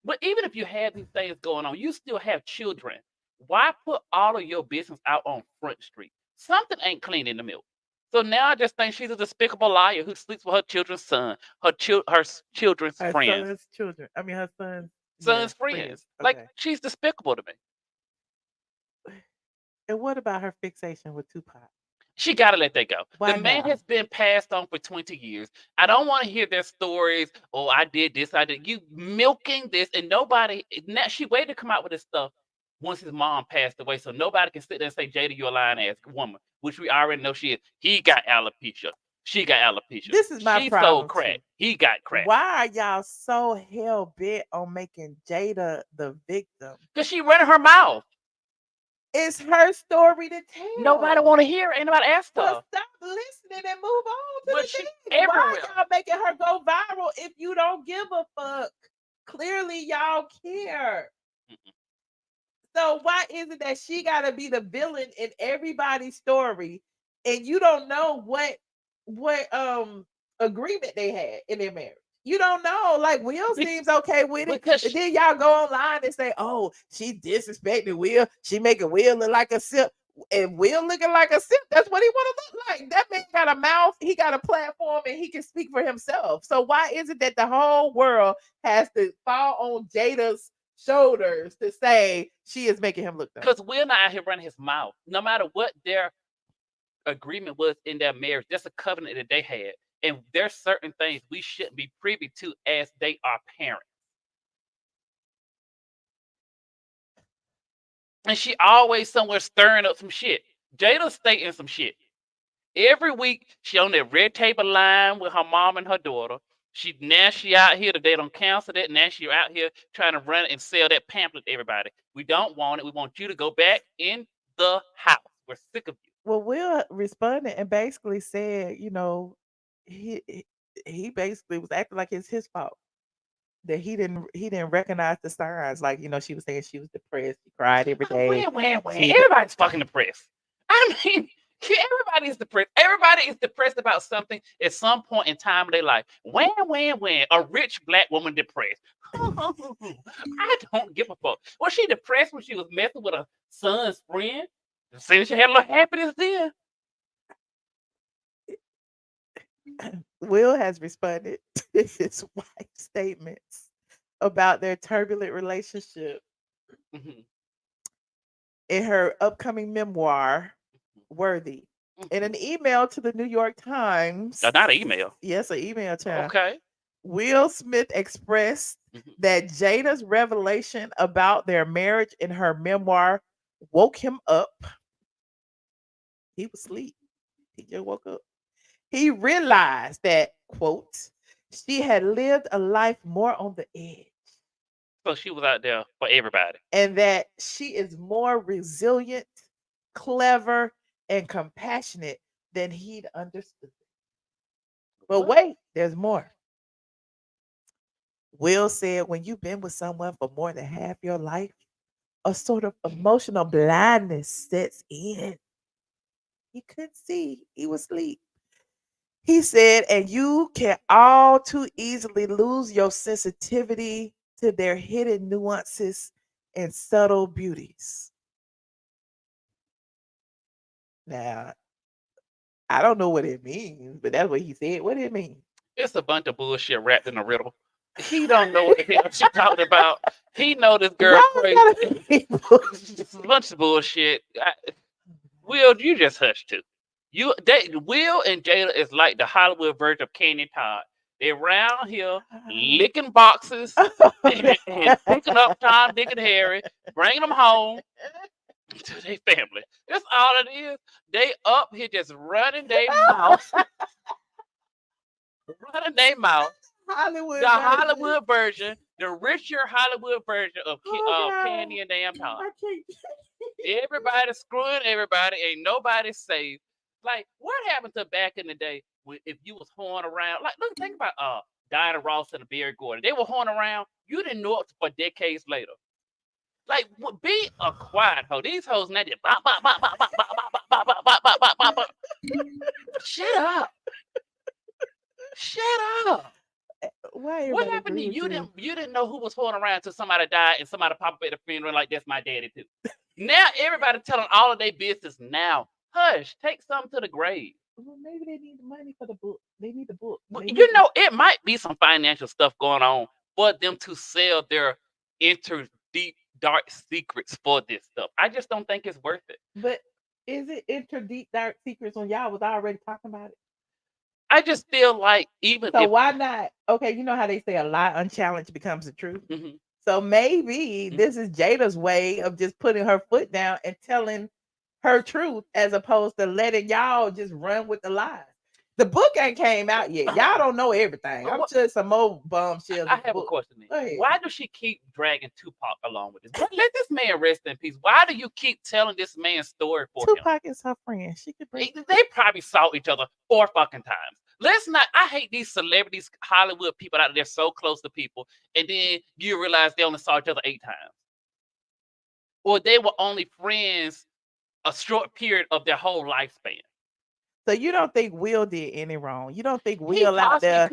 But even if you have these things going on, you still have children. Why put all of your business out on Front Street? Something ain't clean in the milk. So now I just think she's a despicable liar who sleeps with her children's son, her children's
Her
friends,
son's children. I mean, her
son's friends. Like
Okay.
she's despicable to me.
And what about her fixation with Tupac?
She got to let that go.
Why
The man
not?
has been passed on for 20 years. I don't want to hear their stories. Oh, I did this. I did. You milking this, and nobody. Now she waited to come out with this stuff once his mom passed away, so nobody can sit there and say, "Jada, you're a lying ass woman," which we already know she is. He got alopecia. She got alopecia.
This is my
She
problem.
sold crack.
too.
He got crack.
Why are y'all so hell bent on making Jada the victim?
Because she running her mouth.
It's her story to tell.
Nobody want to hear it. Ain't nobody asked her.
Well, stop listening and move on to
But
the
she
thing.
everywhere.
Why y'all making her go viral if you don't give a fuck? Clearly, y'all care.
Mm-mm.
So why is it that she got to be the villain in everybody's story, and you don't know what agreement they had in their marriage? You don't know. Like Will seems okay with it,
Because
and then y'all go online and say, "Oh, she disrespected Will. She making Will look like a simp." And Will looking like a simp, that's what he want to look like. That man got a mouth, he got a platform, and he can speak for himself. So why is it that the whole world has to fall on Jada's shoulders to say she is making him look dumb?
Because Will not out here running his mouth. No matter what their agreement was in their marriage, that's a covenant that they had. And there's certain things we shouldn't be privy to as they are parents. And she always somewhere stirring up some shit. Jada's stating some shit. Every week she on that red table line with her mom and her daughter. She out here today don't cancel that. Now she out here trying to run and sell that pamphlet to everybody. We don't want it. We want you to go back in the house. We're sick of you.
Well, Will responded and basically said, he basically was acting like it's his fault that he didn't recognize the signs. Like, she was saying she was depressed, she cried every day.
When? Everybody's fucking depressed. I mean, everybody is depressed. Everybody is depressed about something at some point in time of their life. When? A rich black woman depressed. I don't give a fuck. Was she depressed when she was messing with her son's friend? Since she had a little happiness then.
Will has responded to his wife's statements about their turbulent relationship in her upcoming memoir, Worthy. In an email to the New York Times.
Not an email.
Yes, an email, child.
Okay.
Will Smith expressed that Jada's revelation about their marriage in her memoir woke him up. He was asleep. He just woke up. He realized that, quote, she had lived a life more on the edge.
So she was out there for everybody.
And that she is more resilient, clever, and compassionate than he'd understood. But wait, there's more. Will said when you've been with someone for more than half your life, a sort of emotional blindness sets in. He couldn't see. He was asleep. He said, and you can all too easily lose your sensitivity to their hidden nuances and subtle beauties. Now, I don't know what it means, but that's what he said. What did it mean?
It's a bunch of bullshit wrapped in a riddle. He don't know what the hell she talking about. He know this girl crazy. It's a bunch of bullshit. Will, you just hush too. Will and Jada is like the Hollywood version of Kandi Todd. They're around here licking boxes and picking up Tom, Dick, and Harry, bringing them home to their family. That's all it is. They up here just running their mouth. Running their mouth.
Hollywood
the Hollywood version, the richer Hollywood version of Kandi and damn Todd. Everybody's screwing everybody. Ain't nobody safe. Like, what happened to back in the day if you was horn around? Like, look, think about Diana Ross and Barry Gordon. They were horn around. You didn't know it for decades later. Like, be a quiet hoe. These hoes now just bop, bop, bop, bop, bop, bop, bop, bop, bop, bop, bop, bop, bop, bop. Shut up. Shut up.
Why?
What happened to you? You didn't know who was horn around until somebody died and somebody popped up at a funeral like that's my daddy too. Now everybody telling all of their business now. Hush, take something to the grave.
Well, maybe they need the money for the book. They need the book.
You know, it might be some financial stuff going on for them to sell their deep, dark secrets for this stuff. I just don't think it's worth it.
But is it deep, dark secrets when y'all was already talking about it?
I just feel like
why not? Okay, you know how they say a lie unchallenged becomes the truth.
Mm-hmm.
So maybe this is Jada's way of just putting her foot down and telling her truth as opposed to letting y'all just run with the lies. The book ain't came out yet. Y'all don't know everything. I'm sure some more bombshells.
I have a question. Why does she keep dragging Tupac along with this? Let this man rest in peace. Why do you keep telling this man's story for him?
Tupac is her friend. She could bring.
They probably saw each other 4 fucking times. Let's not. I hate these celebrities, Hollywood people out there so close to people, and then you realize they only saw each other 8 times, or they were only friends a short period of their whole lifespan.
So you don't think Will did any wrong? You don't think Will out there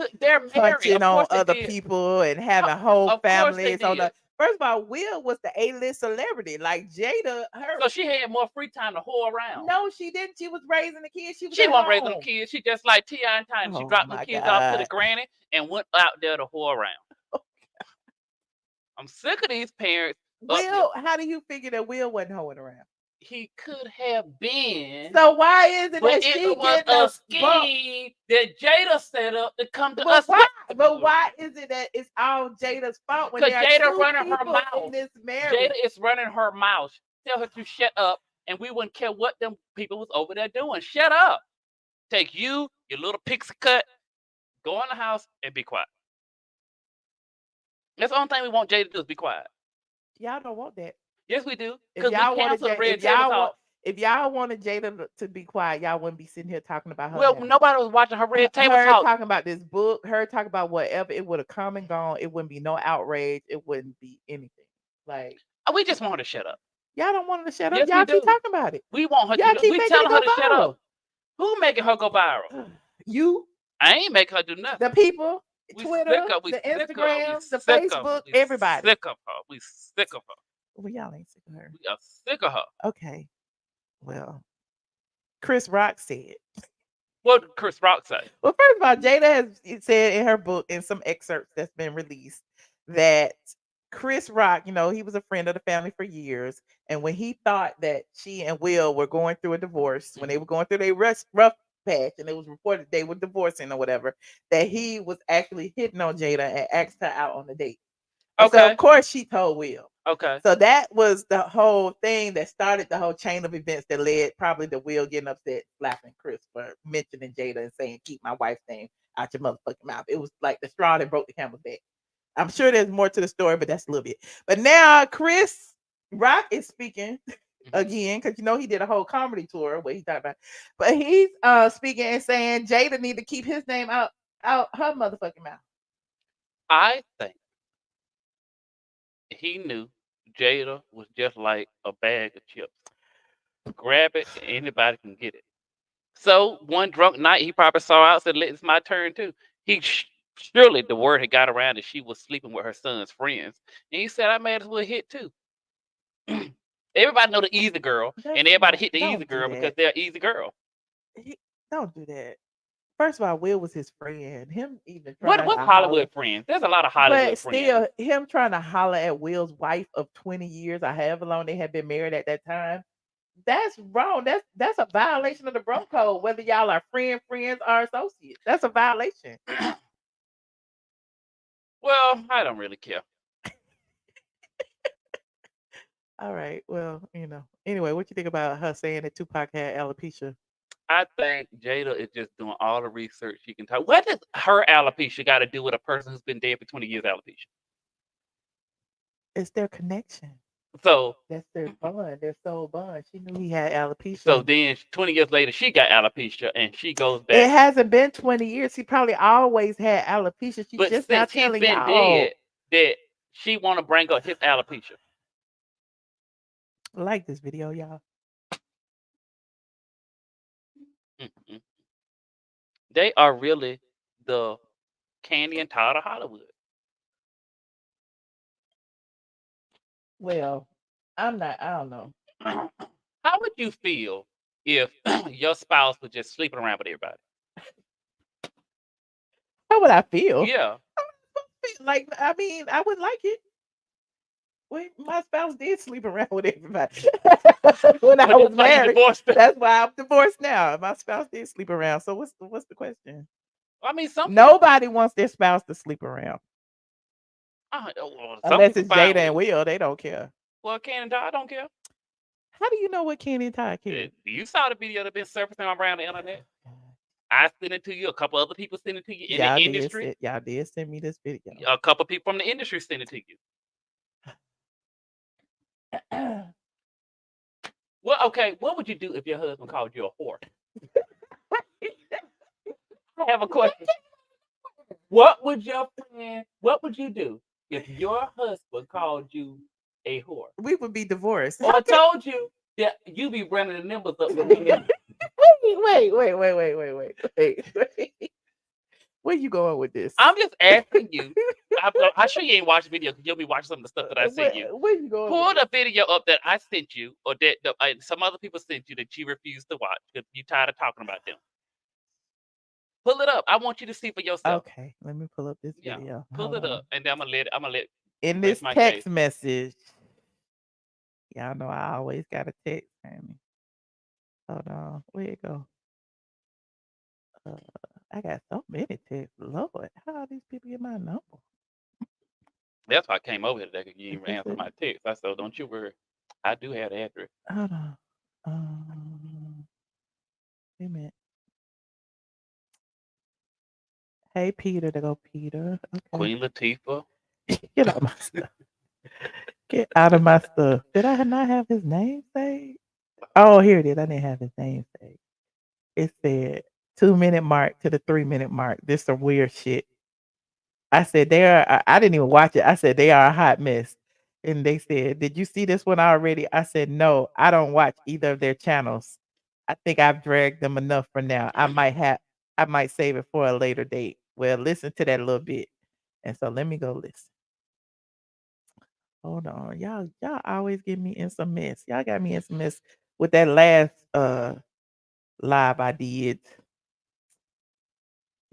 punching on other people and having whole families? First of all, Will was the A-list celebrity. Like Jada,
so she had more free time to whore around.
No, she didn't. She was raising the kids. She
wasn't raising the kids. She just like T.I. and Tiny. She dropped the kids off to the granny and went out there to whore around. I'm sick of these parents.
Will, how do you figure that Will wasn't hoeing around?
He could have been.
So why is it that
she was a scheme that Jada set up to come to us?
But why is it that it's all Jada's fault when
Jada running her mouth
in this marriage?
Jada is running her mouth. Tell her to shut up, and we wouldn't care what them people was over there doing. Shut up. Take your little pixie cut, go in the house and be quiet. That's the only thing we want Jada to do is be quiet.
Y'all don't want that.
Yes, we do.
If y'all wanted Jada to be quiet, y'all wouldn't be sitting here talking about her.
Well, nobody was watching her Red Table Talk.
Talking about this book, her talking about whatever. It would have come and gone. It wouldn't be no outrage. It wouldn't be anything. Like,
we just want her to shut up.
Y'all don't want her to shut up.
Yes,
y'all keep talking about it.
We want her to. We telling her to shut up. Who making her go viral?
You.
I ain't making her do nothing.
The people. Twitter, the Instagram, the Facebook, everybody.
Sick of her. We sick of her.
Well, y'all ain't sick of her.
We are sick of her.
Okay. Well, Chris Rock said.
What did Chris Rock say?
Well, first of all, Jada has said in her book, in some excerpts that's been released, that Chris Rock, he was a friend of the family for years. And when he thought that she and Will were going through a divorce, when they were going through their rough patch and it was reported they were divorcing or whatever, that he was actually hitting on Jada and asked her out on a date. And so,
Okay.
of course, she told Will.
Okay.
So that was the whole thing that started the whole chain of events that led probably to Will getting upset, slapping Chris for mentioning Jada and saying, keep my wife's name out your motherfucking mouth. It was like the straw that broke the camel's back. I'm sure there's more to the story, but that's a little bit. But now Chris Rock is speaking again, because you know he did a whole comedy tour where he talked about, but he's speaking and saying Jada need to keep his name out her motherfucking mouth.
I think he knew Jada was just like a bag of chips. Grab it, anybody can get it. So one drunk night, he probably saw out, said, "It's my turn too." He surely the word had got around that she was sleeping with her son's friends, and he said, "I may as well hit too." Everybody know the easy girl,
That's
and everybody
not-
hit the
don't
easy
do
girl
that.
because they're easy girl.
Don't do that. First of all, Will was his friend. Him even
What's
trying to
Hollywood friends? There's a lot of Hollywood
but
friends.
still, him trying to holler at Will's wife of 20 years or however long they had been married at that time. That's wrong. That's a violation of the bro code, whether y'all are friends or associates. That's a violation.
Well, I don't really care.
All right. Well, you know. Anyway, what you think about her saying that Tupac had alopecia?
I think Jada is just doing all the research she can talk. What does her alopecia got to do with a person who's been dead for 20 years alopecia?
It's their connection.
So
That's their bond, their soul bond. She knew he had alopecia.
so then 20 years later, she got alopecia and she goes
it
back.
hasn't been 20 years. He probably always had alopecia. She's
But
just now
since he's
telling
been
y'all.
dead, that she want to bring up his alopecia.
Like this video, y'all.
Mm-mm. They are really the Kandi and Todd of Hollywood.
Well, I don't know.
How would you feel if your spouse was just sleeping around with everybody?
How would I feel?
Yeah.
Like, I mean, I would like it. Wait, my spouse did sleep around with everybody when I
But
was
that's why you
married.
divorced her.
That's why I'm divorced now. My spouse did sleep around. So what's the question?
I mean, some
Nobody wants their spouse to sleep around.
some
Unless
people
it's
fine
Jada and
with it.
Will, they don't care.
Well, Kandi and Todd don't care.
How do you know what Kandi and Todd care?
You saw the video that been surfacing around the internet. I sent it to you. A couple other people sent it to you in the industry.
Y'all did send me this video.
A couple people from the industry sent it to you. Well, okay. What would you do if your husband called you a whore? I have a question. What would you do if your husband called you a whore?
We would be divorced.
Or told you that you be running the numbers up with me?
Wait. Where you going with this?
I'm just asking you. I'm sure you ain't watched the video because you'll be watching some of the stuff that I sent you.
Where you going?
Pull the video up that I sent you, or that some other people sent you that you refused to watch because you tired of talking about them. Pull it up. I want you to see for yourself.
Okay, let me pull up this video.
Pull it up, and then I'm gonna let.
In this text message, y'all know I always got a text, honey. Hold on, where it go? I got so many texts. Lord, how are these people get my number?
That's why I came over here today because you didn't answer my text. I said, don't you worry. I do have the address.
Hold on. Wait a minute. Hey, Peter. There go Peter. Okay.
Queen Latifah.
Get out of my stuff. Get out of my stuff. Did I not have his name saved? Oh, here it is. I didn't have his name saved. It said 2-minute mark to the 3-minute mark. This some weird shit. I said I didn't even watch it. I said they are a hot mess. And they said, did you see this one already? I said, no, I don't watch either of their channels. I think I've dragged them enough for now. I might save it for a later date. Well, listen to that a little bit. And so let me go listen. Hold on. Y'all always get me in some mess. Y'all got me in some mess with that last live I did.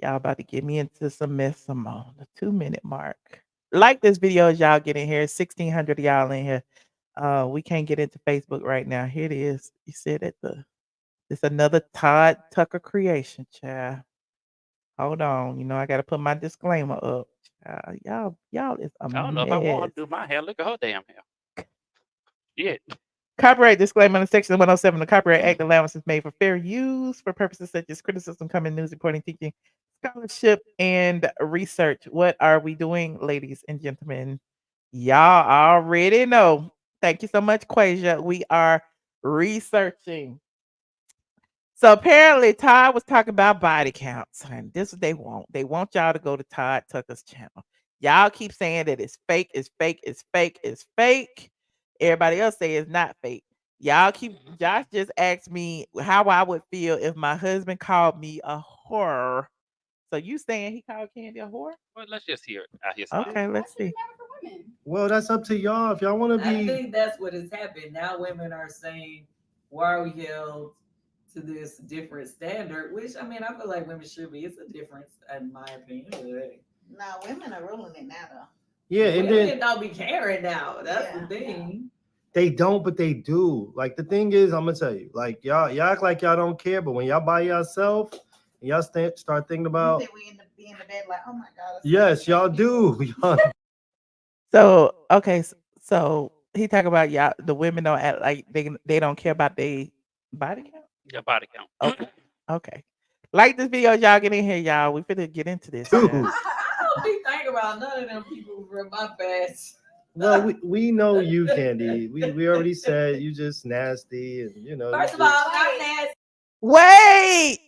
Y'all about to get me into some mess some more. The 2-minute mark. Like this video as y'all get in here. 1,600 of y'all in here. We can't get into Facebook right now. Here it is. You said it's another Todd Tucker creation, child. Hold on. You know, I gotta put my disclaimer up. Y'all is a
I don't know if I want her
mess.
to do my hair. Look at her damn hair. Yeah.
Copyright disclaimer under Section 107 of the Copyright Act. Allowance is made for fair use for purposes such as criticism, comment, news reporting, teaching, scholarship, and research. What are we doing, ladies and gentlemen? Y'all already know. Thank you so much, Quasia. We are researching. So apparently Todd was talking about body counts, and this is what they want. They want y'all to go to Todd Tucker's channel. Y'all keep saying that it's fake, it's fake, it's fake, it's fake. Everybody else say it's not fake. Y'all keep Josh just asked me how I would feel if my husband called me a whore. So you saying he called Kandi a whore?
Well, let's just hear it out his mouth.
Okay, let's see.
Well, that's up to y'all. If y'all want to
I
be,
think that's what has happened. Now women are saying, why are we held to this different standard? Which, I mean, I feel like women should be. It's a difference, in my opinion.
No, women are ruling it now, though.
yeah, and
Women
then
don't be caring now. That's
Yeah,
the thing.
they don't, but they do. Like the thing is, I'm gonna tell you, like y'all act like y'all don't care, but when y'all by yourself, and y'all start thinking
You
about,
think we be in the bed like, oh my God. it's
yes, y'all
people.
do. Y'all-
So okay, so he talk about y'all the women don't act like they don't care about their body count.
Your body count.
Okay. Okay. Like this video, y'all get in here, y'all. We finna get into this.
Dude.
child.
I don't be thinking about none of them people from my past.
Well, we know you, Kandi. We already said you just nasty, and you know.
First
you
of all,
just-
I'm nasty.
Wait,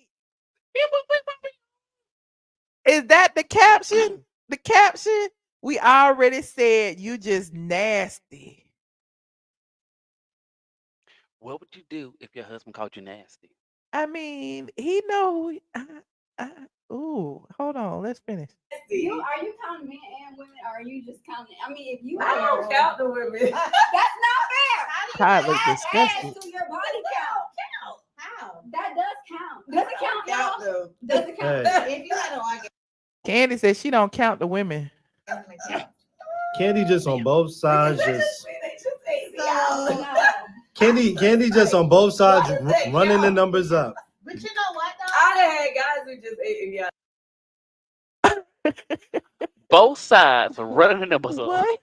is that the caption? The caption? We already said you just nasty.
What would you do if your husband called you nasty?
I mean, he know. Ooh, hold on. Let's finish.
Are you counting men and women, or are you just counting? I mean, if you
I don't count the women.
that's not fair.
Todd looks
That
disgusted.
adds to your body count.
How?
That does count. Does it count,
Count
y'all?
them.
Does it count?
Hey.
If you had an argument,
Kandi said she don't count the women.
Kandi just on both sides,
They
just
just say me
So-
out.
No.
Kandi just on both sides, running the numbers up.
but you know what, though?
I done had guys who just ate me out.
Both sides are running the numbers up.
What?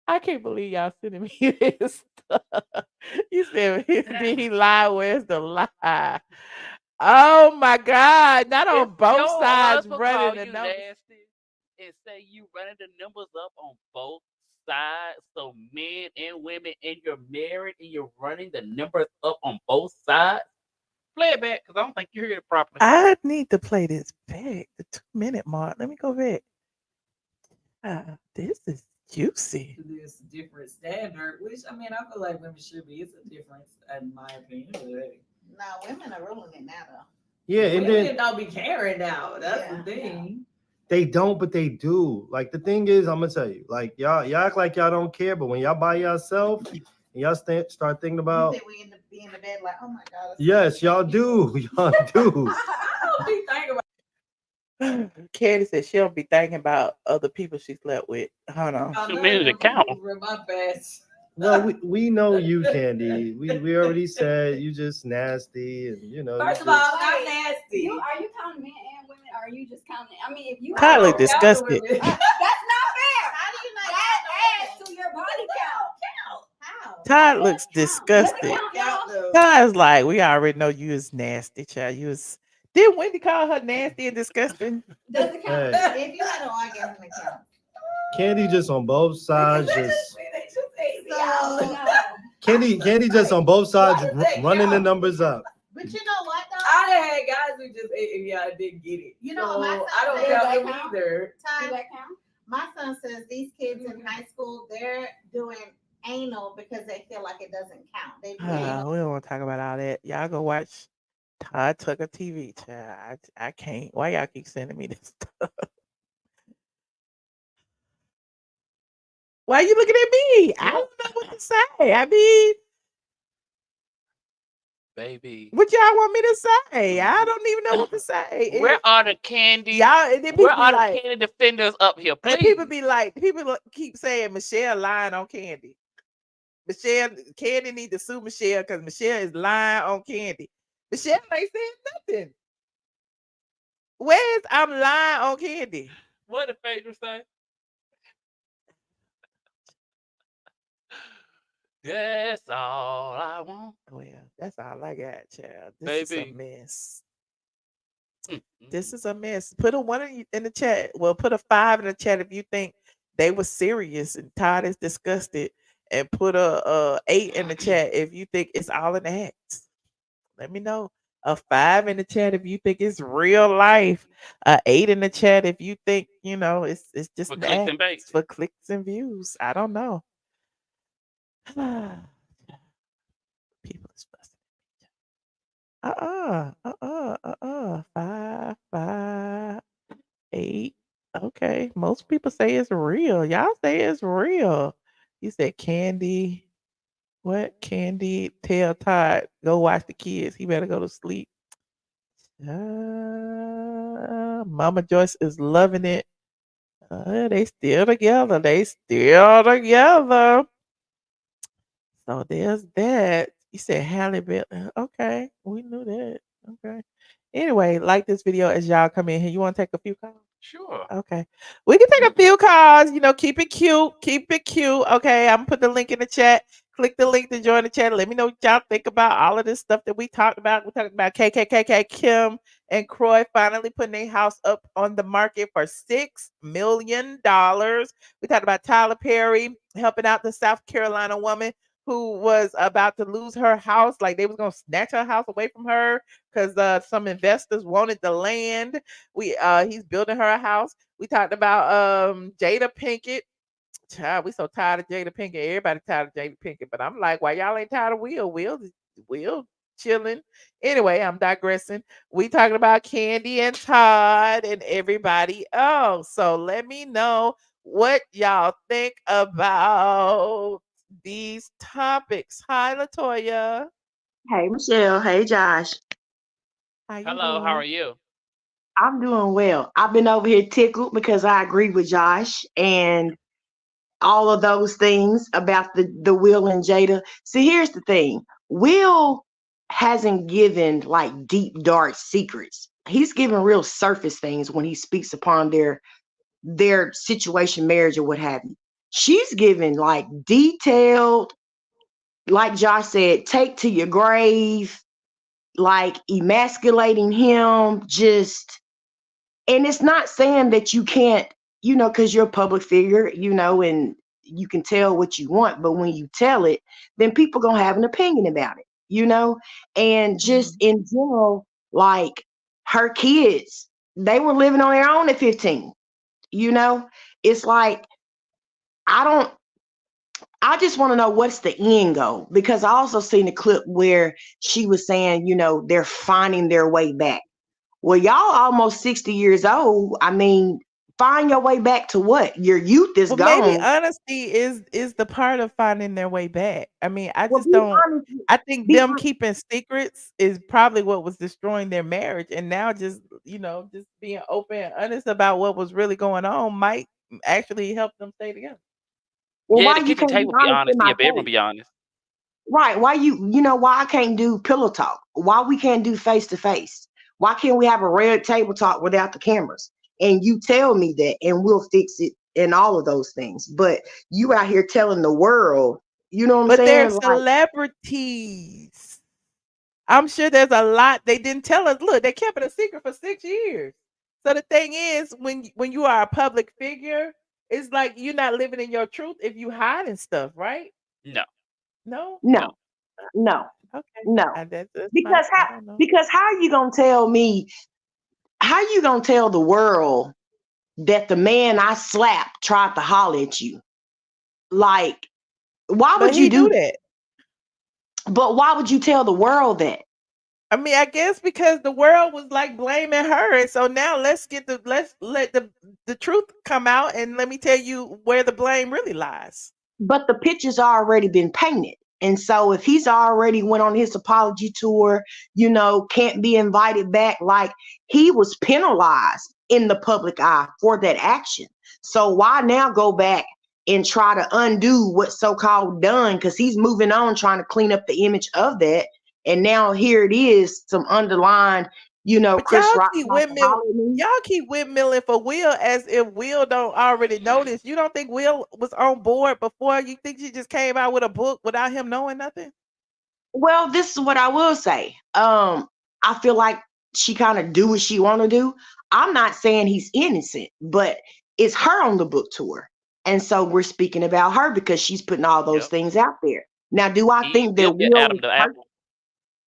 I can't believe y'all sending me this stuff. You said, did he lie? Where's the lie? Oh my God! Not on
If
both
your
sides
husband
running
call
the
you
numbers.
nasty and say you running the numbers up on both sides, so men and women, and you're married and you're running the numbers up on both sides. Play it back because I don't think you heard it properly.
I need to play this back. The 2-minute mark. Let me go back. This is juicy.
To this different standard, which I mean, I feel like women should be. It's a difference, in my opinion.
No, women are ruling it now, though.
Yeah, and
Women
then
don't be caring now. That's
Yeah,
the thing.
they don't, but they do. Like the thing is, I'm gonna tell you, like y'all act like y'all don't care, but when y'all by yourself, and y'all start thinking
You
about,
think we be in the bed like, oh my God. it's
yes, y'all
people.
do. Y'all do.
I don't be thinking about.
Kandi said she don't be thinking about other people she slept with. Hold on.
None
Too
of
many to
them
count.
people from my past.
Well, we know you, Kandi. We already said you just nasty, and you know.
First
you
of all,
just-
I'm nasty.
Are you counting men and women, or are you just counting? I mean, if you
Todd look
don't count the
disgusted.
women.
that's not fair.
How do you not
That
count
adds to your body count.
How?
Todd looks
Does it
disgusted.
count,
Count
y'all?
them.
Todd's like, we already know you is nasty, child. You was. Did Wendy call her nasty and disgusting?
Does it count?
Hey,
If you had an argument, it count.
Kandi just on both sides,
They
just
just ate me
So-
out.
No.
Candy just on both sides,
Why does that
running the
count?
numbers up.
But you know what, though?
I done had guys who just ate me out and didn't get it.
You know,
so
my son
I don't
said
count
that
them
count?
either.
Does
Time,
that count?
my son says these kids in high school, they're doing anal because they feel like it doesn't count. They do anal.
We don't want to talk about all that. Y'all go watch Todd Tucker TV, child. I can't. Why y'all keep sending me this stuff? Why you looking at me? I don't know what to say. I mean,
Baby,
what y'all want me to say? I don't even know what to say.
where are the Kandi?
Y'all, and then people
Where
be
are the
like,
Kandi defenders up here,
and
please?
people be like, keep saying Michelle lying on Kandi. Kandi need to sue Michelle because Michelle is lying on Kandi. Michelle ain't saying nothing. Where's I'm lying on Kandi?
What did Phaedra say? That's all I want,
Well, that's all I got, child. This is a
baby.
mess.
Mm,
This
mm.
is a mess. Put a one in the chat. Well, put a 5 in the chat if you think they were serious and Todd is disgusted, and put a 8 in the chat if you think it's all an act. Let me know. A 5 in the chat if you think it's real life. A 8 in the chat if you think it's just
For
an
clicks
act
and bait.
for clicks and views. I don't know. People is fussing. 5, 5, 8. Okay. Most people say it's real. Y'all say it's real. You said Kandi. What? Kandi tell Todd, go watch the kids. He better go to sleep. Mama Joyce is loving it. They still together. They still together. So there's that. You said Halle Berry. Okay. We knew that. Okay. Anyway, like this video as y'all come in here. You want to take a few calls?
Sure.
Okay. We can take a few calls, keep it cute. Keep it cute. Okay. I'm gonna put the link in the chat. Click the link to join the chat. Let me know what y'all think about all of this stuff that we talked about. We talked about KKKK Kim and Kroy finally putting their house up on the market for $6 million. We talked about Tyler Perry helping out the South Carolina woman who was about to lose her house. Like they was gonna snatch her house away from her because some investors wanted the land. He's building her a house. We talked about Jada Pinkett. Child, we so tired of Jada Pinkett. Everybody tired of Jada Pinkett, but I'm like, why y'all ain't tired of Will? Will chilling. Anyway, I'm digressing. We talking about Kandi and Todd and everybody else. So let me know what y'all think about these topics. Hi, Latoya.
Hey, Michelle. Hey, Josh.
How you
Hello, how are
doing?
you?
I'm doing well. I've been over here tickled because I agree with Josh and all of those things about the Will and Jada. See, here's the thing. Will hasn't given like deep, dark secrets. He's given real surface things when he speaks upon their situation, marriage, or what have you. She's given like detailed, like Josh said, take to your grave, like emasculating him, just, and it's not saying that you can't, because you're a public figure, and you can tell what you want, but when you tell it, then people gonna have an opinion about it, and just
Mhm.
in general, like her kids, they were living on their own at 15, it's like, I don't, I just want to know what's the end goal, because I also seen a clip where she was saying, they're finding their way back. Well, y'all almost 60 years old. I mean, find your way back to what? Your youth is
Well, maybe
gone.
honesty is the part of finding their way back. I mean, I
Well,
just
be
don't.
honest.
I think
Be
them
honest.
keeping secrets is probably what was destroying their marriage, and now just being open and honest about what was really going on might actually help them stay together.
Well,
Yeah,
why
the
you
kitchen
can't be
table be
honest in
honest and
my
your bedroom
face?
be honest.
Right. Why why I can't do pillow talk? Why we can't do face to face? Why can't we have a red table talk without the cameras? And you tell me that and we'll fix it and all of those things. But you out here telling the world, you know what I'm
But they're
saying? Like,
celebrities. I'm sure there's a lot they didn't tell us. Look, they kept it a secret for 6 years. So the thing is, when you are a public figure, it's like you're not living in your truth if you hiding stuff, right?
No,
No.
no.
no, no,
Okay.
no.
That's my.
Because
I
how
don't know.
because how are you gonna tell me, how you gonna tell the world that the man I slapped tried to holler at you? Like, why
But
would you
he
do
knew
that?
that.
But why would you tell the world that?
I mean, I guess because the world was like blaming her, and so now let's let the truth come out, and let me tell you where the blame really lies.
But the picture's already been painted. And so if he's already went on his apology tour, can't be invited back, like he was penalized in the public eye for that action. So why now go back and try to undo what's so-called done? Because he's moving on, trying to clean up the image of that. And now here it is, some underlined,
But
Chris
y'all
Rock
keep
tried to
windmill,
holler at me.
y'all keep windmilling for Will as if Will don't already know this. You don't think Will was on board before? You think she just came out with a book without him knowing nothing?
Well, this is what I will say. I feel like she kind of do what she want to do. I'm not saying he's innocent, but it's her on the book tour. And so we're speaking about her because she's putting all those
Yep.
things out there. Now, do I
Eve
think that
will get
Will
Adam
was
the
perfect?
apple.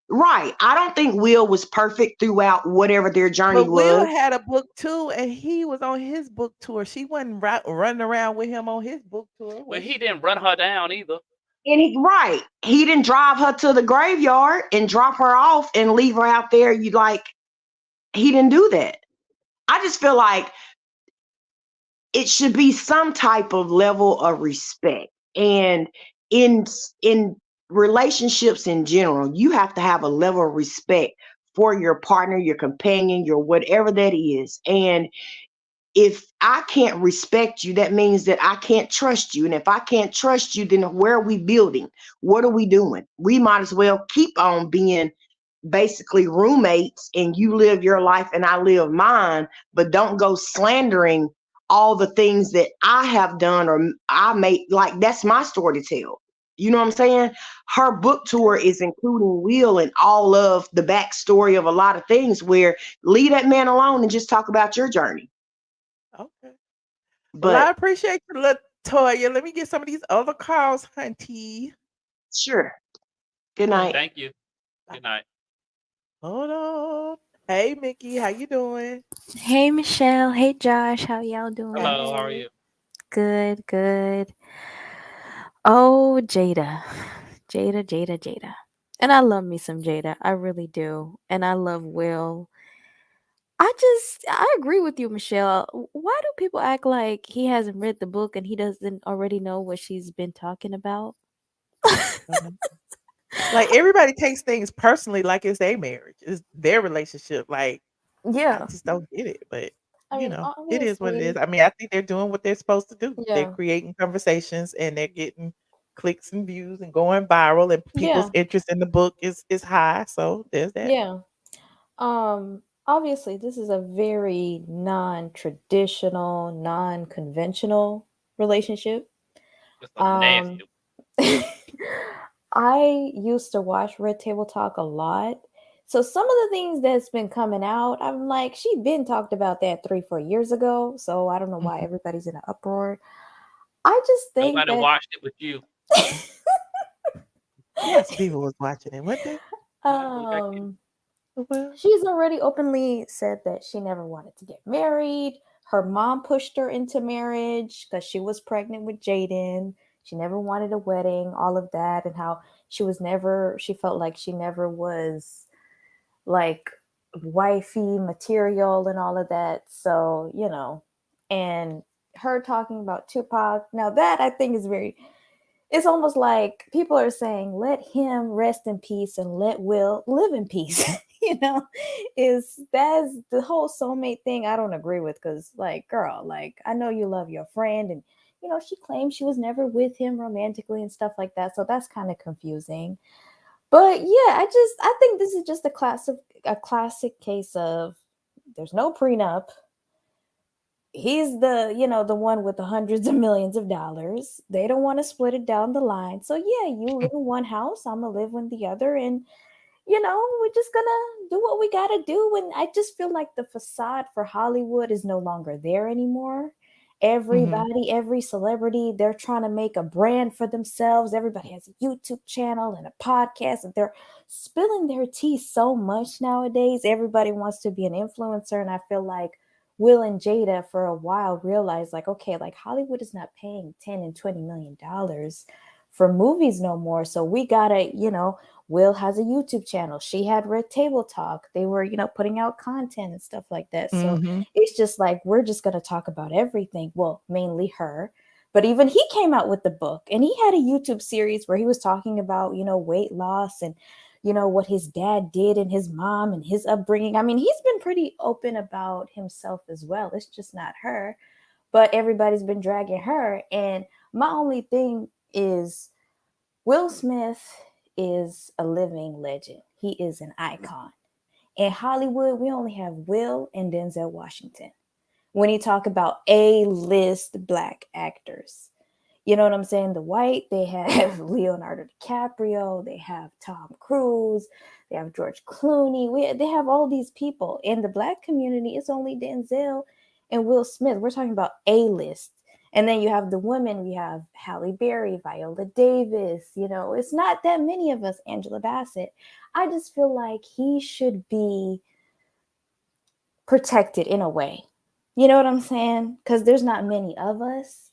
Right. I don't think Will was perfect throughout whatever their journey
But Will
was.
had a book too, and he was on his book tour. She wasn't running around with him on his book tour.
Well,
Was
he
she?
didn't run her down either.
And he didn't drive her to the graveyard and drop her off and leave her out there. He didn't do that. I just feel like it should be some type of level of respect. And in relationships in general, you have to have a level of respect for your partner, your companion, your whatever that is. And if I can't respect you, that means that I can't trust you. And if I can't trust you, then where are we building? What are we doing? We might as well keep on being basically roommates, and you live your life and I live mine, but don't go slandering all the things that I have done or I made. Like, that's my story to tell. You know what I'm saying? Her book tour is including Will and all of the backstory of a lot of things, where leave that man alone and just talk about your journey.
Okay. Well, I
But
appreciate you, Latoya. Let me get some of these other calls, hunty.
sure. Good
All
night.
right.
Thank you. Good night.
Hold on. Hey, Mickey, how you doing?
Hey Michelle, hey Josh, how y'all doing?
Hello, how are
Hey.
you?
Good, good. Oh, Jada. Jada. And I love me some Jada. I really do. And I love Will. I agree with you, Michelle. Why do people act like he hasn't read the book and he doesn't already know what she's been talking about?
Mhm. Like everybody takes things personally, like it's their marriage, it's their relationship. Like I
Yeah.
just don't get it, but
I mean,
it is what it is.
honestly,
I mean, I think they're doing what they're supposed to do. They're
yeah.
creating conversations and they're getting clicks and views and going viral, and people's
Yeah.
interest in the book is high. So there's that.
Yeah. Obviously, this is a very non-traditional, non-conventional relationship.
It's a
Um,
nasty.
I used to watch Red Table Talk a lot. So some of the things that's been coming out, I'm like, she been talked about that 3-4 years ago. So I don't know why
Mhm.
everybody's in an uproar. I just think
Nobody
that
watched it with you.
Yeah, some people was watching it. What they?
What about you?
um
Well,
she's already openly said that she never wanted to get married. Her mom pushed her into marriage because she was pregnant with Jaden. She never wanted a wedding, all of that, and how she felt like she never was like wifey material and all of that. So, and her talking about Tupac. Now, that I think is it's almost like people are saying, let him rest in peace and let Will live in peace. That's the whole soulmate thing I don't agree with, because, like, girl, like, I know you love your friend, and she claims she was never with him romantically and stuff like that. So that's kind of confusing. But yeah, I think this is just a classic case of there's no prenup. He's the one with the hundreds of millions of dollars. They don't want to split it down the line. So yeah, you live in one house, I'm gonna live in the other, and we're just gonna do what we gotta do. And I just feel like the facade for Hollywood is no longer there anymore.
mhm.
Everybody, every celebrity, they're trying to make a brand for themselves. Everybody has a YouTube channel and a podcast, and they're spilling their tea so much nowadays. Everybody wants to be an influencer, and I feel like Will and Jada for a while realized, like, okay, like, Hollywood is not paying 10 and 20 million dollars for movies no more. So we gotta, Will has a YouTube channel. She had Red Table Talk. They were, putting out content and stuff like that. So
Mhm.
it's just like, we're just going to talk about everything. Well, mainly her. But even he came out with the book, and he had a YouTube series where he was talking about, weight loss and, what his dad did and his mom and his upbringing. I mean, he's been pretty open about himself as well. It's just not her. But everybody's been dragging her. And my only thing is, Will Smith is a living legend. He is an icon. In Hollywood, we only have Will and Denzel Washington. When you talk about A-list Black actors, you know what I'm saying? The white, they have Leonardo DiCaprio, they have Tom Cruise, they have George Clooney. They have all these people. In the Black community, it's only Denzel and Will Smith. We're talking about A-list. And then you have the women. We have Halle Berry, Viola Davis. You know, it's not that many of us. Angela Bassett. I just feel like he should be protected in a way. You know what I'm saying? Because there's not many of us.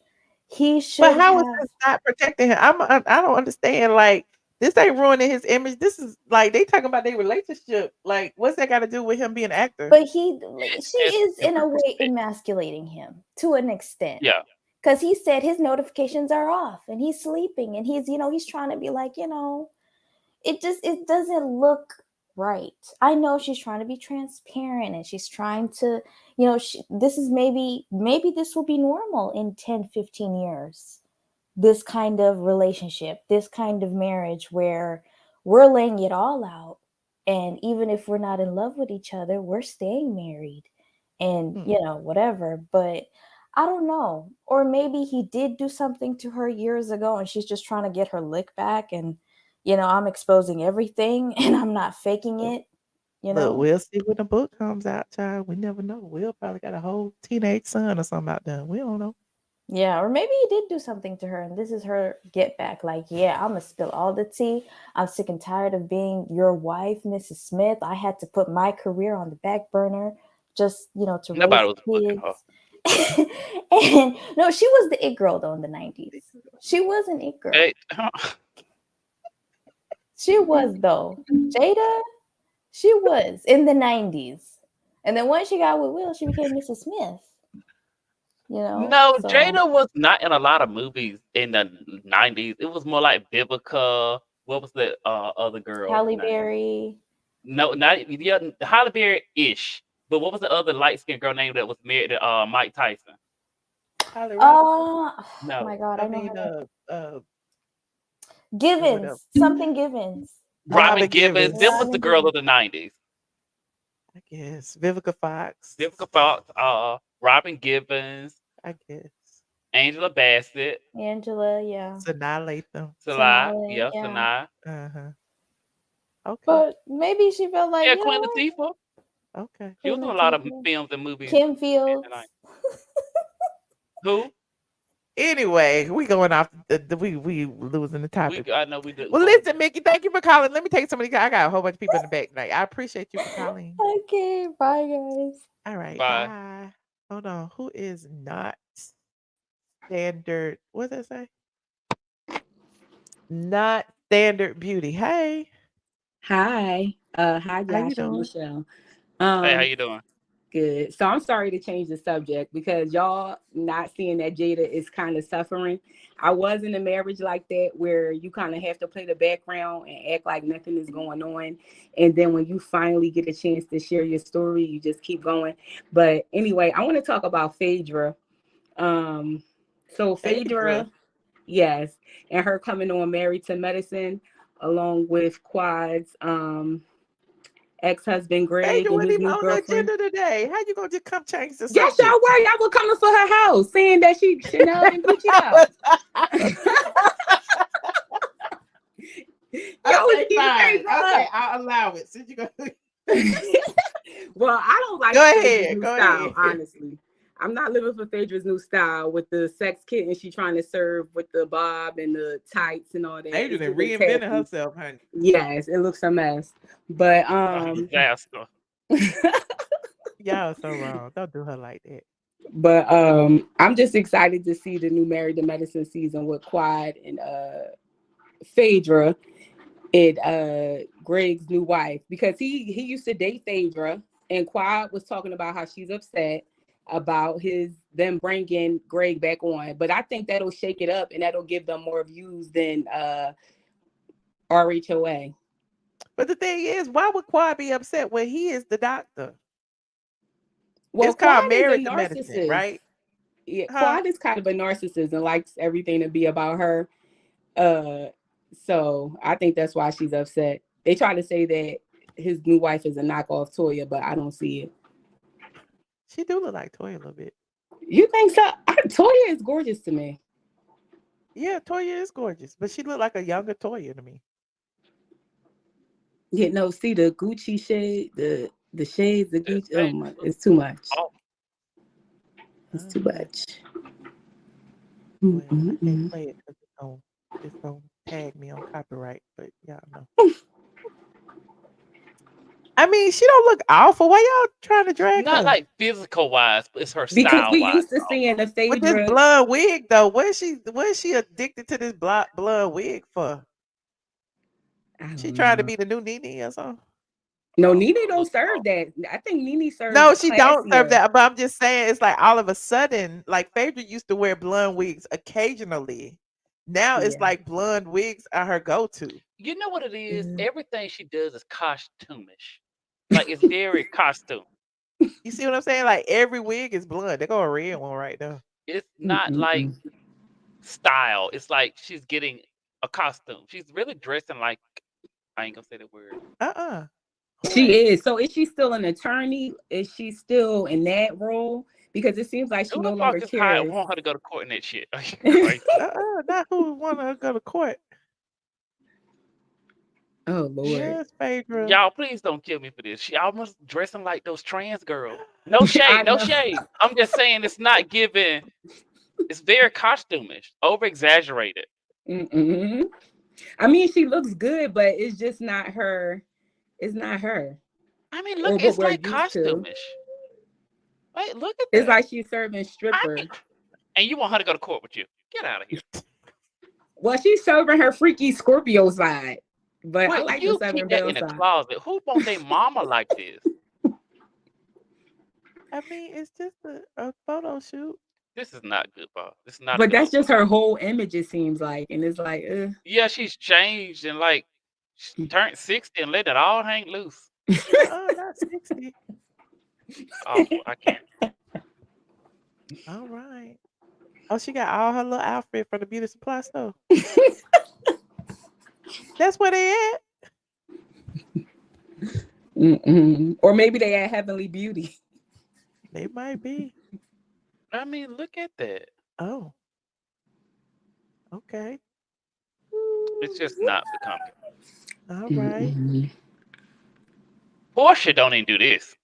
He should.
But how is this not protecting him? I don't understand. Like, this ain't ruining his image. This is like they talking about their relationship. Like, what's that got to do with him being an actor?
But she is in a way emasculating him to an extent.
Yeah.
Because he said his notifications are off and he's sleeping and he's, you know, he's trying to be like, you know, it doesn't look right. I know she's trying to be transparent and she's trying to, you know, this is maybe this will be normal in 10, 15 years. This kind of relationship, this kind of marriage where we're laying it all out. And even if we're not in love with each other, we're staying married and, you know, whatever. But I don't know. Or maybe he did do something to her years ago and she's just trying to get her lick back. And, you know, I'm exposing everything and I'm not faking it. You know,
look, we'll see when the book comes out, child. We never know. Will probably got a whole teenage son or something out there. We don't know.
Yeah, or maybe he did do something to her and this is her get back. Like, yeah, I'm going to spill all the tea. I'm sick and tired of being your wife, Mrs. Smith. I had to put my career on the back burner just, you know, to raise kids. And no, she was the it girl though in the 90s. She was an it girl. She was though. Jada, she was in the 90s. And then once she got with Will, she became Mrs. Smith. You know?
No, so. Jada was not in a lot of movies in the 90s. It was more like Vivica. What was the other girl?
Halle Berry.
No, not Halle Berry-ish. But what was the other light-skinned girl name that was married to Mike Tyson?
Oh my God, I know. Givens, something Givens.
Robin Givens. That was the girl of the 90s.
I guess Vivica Fox.
Robin Givens.
I guess.
Angela Bassett.
Angela, yeah.
Sanaa Lathan.
Sanaa.
Okay.
But maybe she felt like
Queen Latifah.
Okay.
She was in a lot of films and movies.
Kim Fields.
Who?
Anyway, we going off we losing the topic.
I know we did.
Well, listen, Mickey, thank you for calling. Let me take somebody. I got a whole bunch of people in the back tonight. I appreciate you for calling.
Okay, bye guys.
All right, bye. Hold on. Who is not standard? What does that say? Not standard beauty. Hey.
Hi. Hi, Josh and Michelle.
Hey, how you doing?
Good. So I'm sorry to change the subject because y'all not seeing that Jada is kind of suffering. I was in a marriage like that where you kind of have to play the background and act like nothing is going on. And then when you finally get a chance to share your story, you just keep going. But anyway, I want to talk about Phaedra. So Phaedra, yes, and her coming on Married to Medicine along with Quad's ex-husband Greg and his new girlfriend.
Today. How you gonna just come change the subject?
Yes, y'all were. Y'all were coming for her house, saying that she Chanel and Gucci out.
Okay, I'll allow it. Since you go.
Well, I don't like Phaedra's new style, honestly. I'm not living for Phaedra's new style with the sex kitten she trying to serve with the bob and the tights and all that.
Phaedra done reinvented herself, honey.
Yes, it looks a mess. But
disaster.
Y'all are so wrong. Don't do her like that.
But I'm just excited to see the new Married to Medicine season with Quad and Phaedra and Greg's new wife, because he used to date Phaedra, and Quad was talking about how she's upset about them bringing Greg back on. But I think that'll shake it up and that'll give them more views than RHOA.
But the thing is, why would Quad be upset when he is the doctor?
Well,
it's called
Quad
Married
is a
to Medicine, right?
Yeah, Quad is kind of a narcissist and likes everything to be about her. So I think that's why she's upset. They try to say that his new wife is a knockoff Toya, but I don't see it.
She do look like Toya a little bit.
You think so? Toya is gorgeous to me.
Yeah, Toya is gorgeous, but she looked like a younger Toya to me.
Yeah, no, see the Gucci shade, the shades, the Gucci. Oh my, it's too much. It's too much.
Well, I can't play it because it's gonna tag me on copyright, but y'all know. I mean, she don't look awful. Why y'all trying to drag
Not
her?
like physical wise, but it's her
Because
style
we
wise.
used to seeing the
With this
Phaedra.
blonde wig though, where's she addicted to this blonde wig for? She trying to be the new Nene or something?
No, Nene don't serve that. I think Nene serves.
No, she don't serve
classier.
that. But I'm just saying, it's like all of a sudden, like Phaedra used to wear blonde wigs occasionally. Now it's like blonde wigs are her go-to.
You know what it is? Everything she does is costumish. Like it's very costume.
You see what I'm saying? Like every wig is blonde. They got a red one right now.
It's not like style. It's like she's getting a costume. She's really dressing like, I ain't gonna say the word.
She is. So is she still an attorney? Is she still in that role? Because it seems like she
Who
no
the
longer
fuck is high
cares.
want her to go to court and that shit?
Not who want to go to court.
Oh Lord.
Yes, Phaedra.
Y'all, please don't kill me for this. She almost dressing like those trans girls. No shade, no shade. I'm just saying it's not giving. It's very costumish, over exaggerated.
I mean, she looks good, but it's just not her. It's not her.
I mean, look, it's like costumish. Wait, look at that.
It's like she's serving stripper.
And you want her to go to court with you? Get out of here.
Well, she's serving her freaky Scorpio side. But I like
you
the Southern
keep that
Belle
in the
side.
closet. Who want their mama like this?
I mean, it's just a photo shoot.
This is not good, Bob. This is not.
But that's just her whole image, it seems like. And it's like,
yeah, she's changed and like she turned 60 and let it all hang loose.
Not 60.
Oh, I can't.
All right. Oh, she got all her little outfit from the beauty supply store. That's where they at.
Or maybe they at Heavenly Beauty.
They might be.
I mean, look at that.
Oh. Okay.
It's just not becoming.
All right.
Portia don't even do this.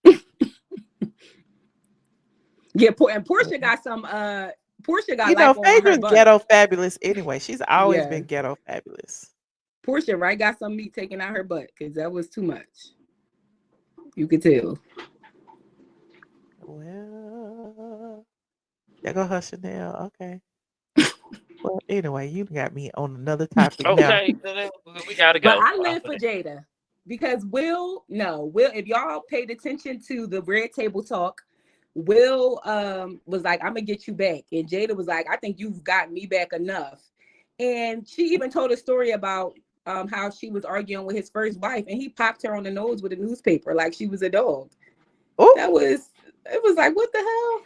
Yeah, and Portia got some. Portia got.
You know,
like on her
Phaedra's
butt.
ghetto fabulous anyway. She's always been ghetto fabulous.
Portia, right, got some meat taken out her butt because that was too much. You could tell.
Well, there go her Chanel. Okay. Well, anyway, you got me on another topic
Okay,
now.
we gotta go.
But I live for Jada because Will, if y'all paid attention to the Red Table Talk, Will was like, I'm gonna get you back. And Jada was like, I think you've gotten me back enough. And she even told a story about how she was arguing with his first wife and he popped her on the nose with a newspaper like she was a dog.
Ooh.
It was like, what the hell?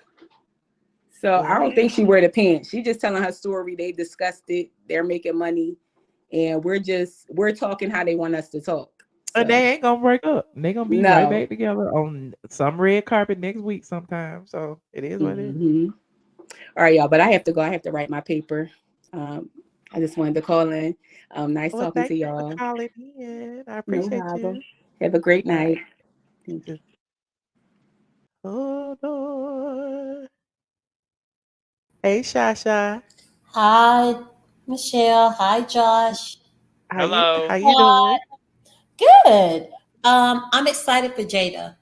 So I don't think she wear the pants. She just telling her story. They discussed it. They're making money. And we're talking how they want us to talk. So.
And they ain't gonna break up. They gonna be right back together on some red carpet next week sometime. So it is what it is.
All right, y'all. But I have to go. I have to write my paper. I just wanted to call in. Nice talking to y'all.
Thank you for calling in. I appreciate you.
Have a great night.
Thank you. Oh Lord. Hey, Shasha.
Hi, Michelle. Hi, Josh.
Hello.
How you doing?
Good. I'm excited for Jada,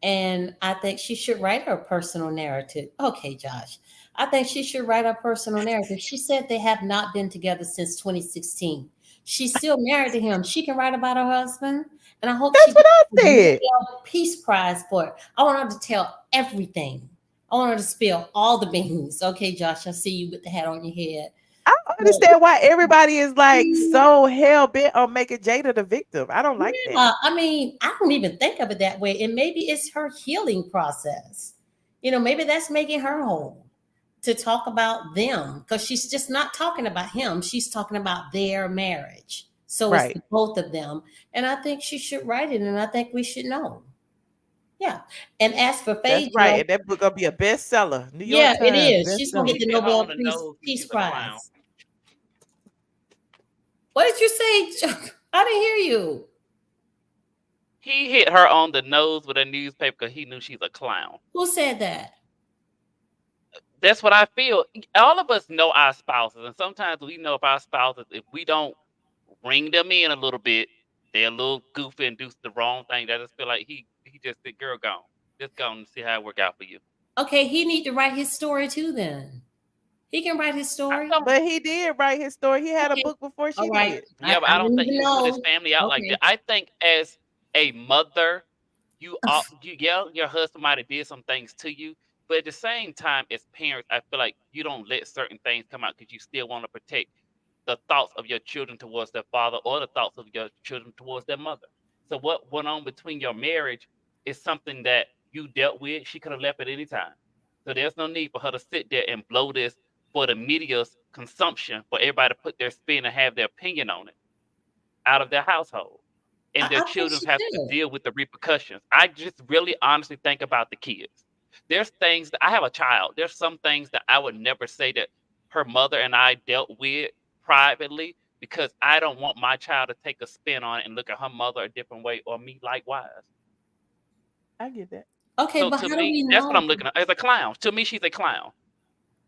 and I think she should write her personal narrative. Okay, Josh. I think she should write her personal narrative. She said they have not been together since 2016. She's still married to him. She can write about her husband, and I hope
that's what I said.
Peace Prize for it. I want her to tell everything. I want her to spill all the beans. Okay, Josh, I see you with the hat on your head.
I don't understand why everybody is like so hell bent on making Jada the victim. I don't like that.
I mean, I don't even think of it that way. And maybe it's her healing process. Maybe that's making her whole to talk about them because she's just not talking about him. She's talking about their marriage. So it's
Right.
the both of them. And I think she should write it, and I think we should know. Yeah. And as for
That's
Phaedra,
right. And that book gonna be a bestseller. New York
yeah, it
Times
is. She's gonna
bestseller.
get the
He hit her
Nobel
on the nose and
Peace
she's a clown.
Prize. What did you say, Chuck? I didn't hear you.
He hit her on the nose with a newspaper because he knew she's a clown.
Who said that?
That's what I feel. All of us know our spouses, and sometimes we know if our spouses, if we don't ring them in a little bit, they're a little goofy and do the wrong thing. I just feel like he just said, "Girl, gone. Just go and see how it work out for you."
Okay, he need to write his story too. Then he can write his story.
But he did write his story. He had
Okay.
a book before she
All right.
did.
Yeah, but I don't
didn't
think
even
you put his
know.
family out like
Okay.
that. I think as a mother, you yell your husband might have did some things to you, but at the same time, as parents, I feel like you don't let certain things come out because you still want to protect the thoughts of your children towards their father or the thoughts of your children towards their mother. So what went on between your marriage is something that you dealt with. She could have left at any time. So there's no need for her to sit there and blow this for the media's consumption, for everybody to put their spin and have their opinion on it out of their household. And their
I think
children
she
have to
should.
deal with the repercussions. I just really honestly think about the kids. There's things that I have a child. There's some things that I would never say that her mother and I dealt with privately because I don't want my child to take a spin on it and look at her mother a different way or me likewise.
I get that.
Okay,
So
but
to
how do we
me, that's what
know?
I'm looking at as a clown. To me, she's a clown.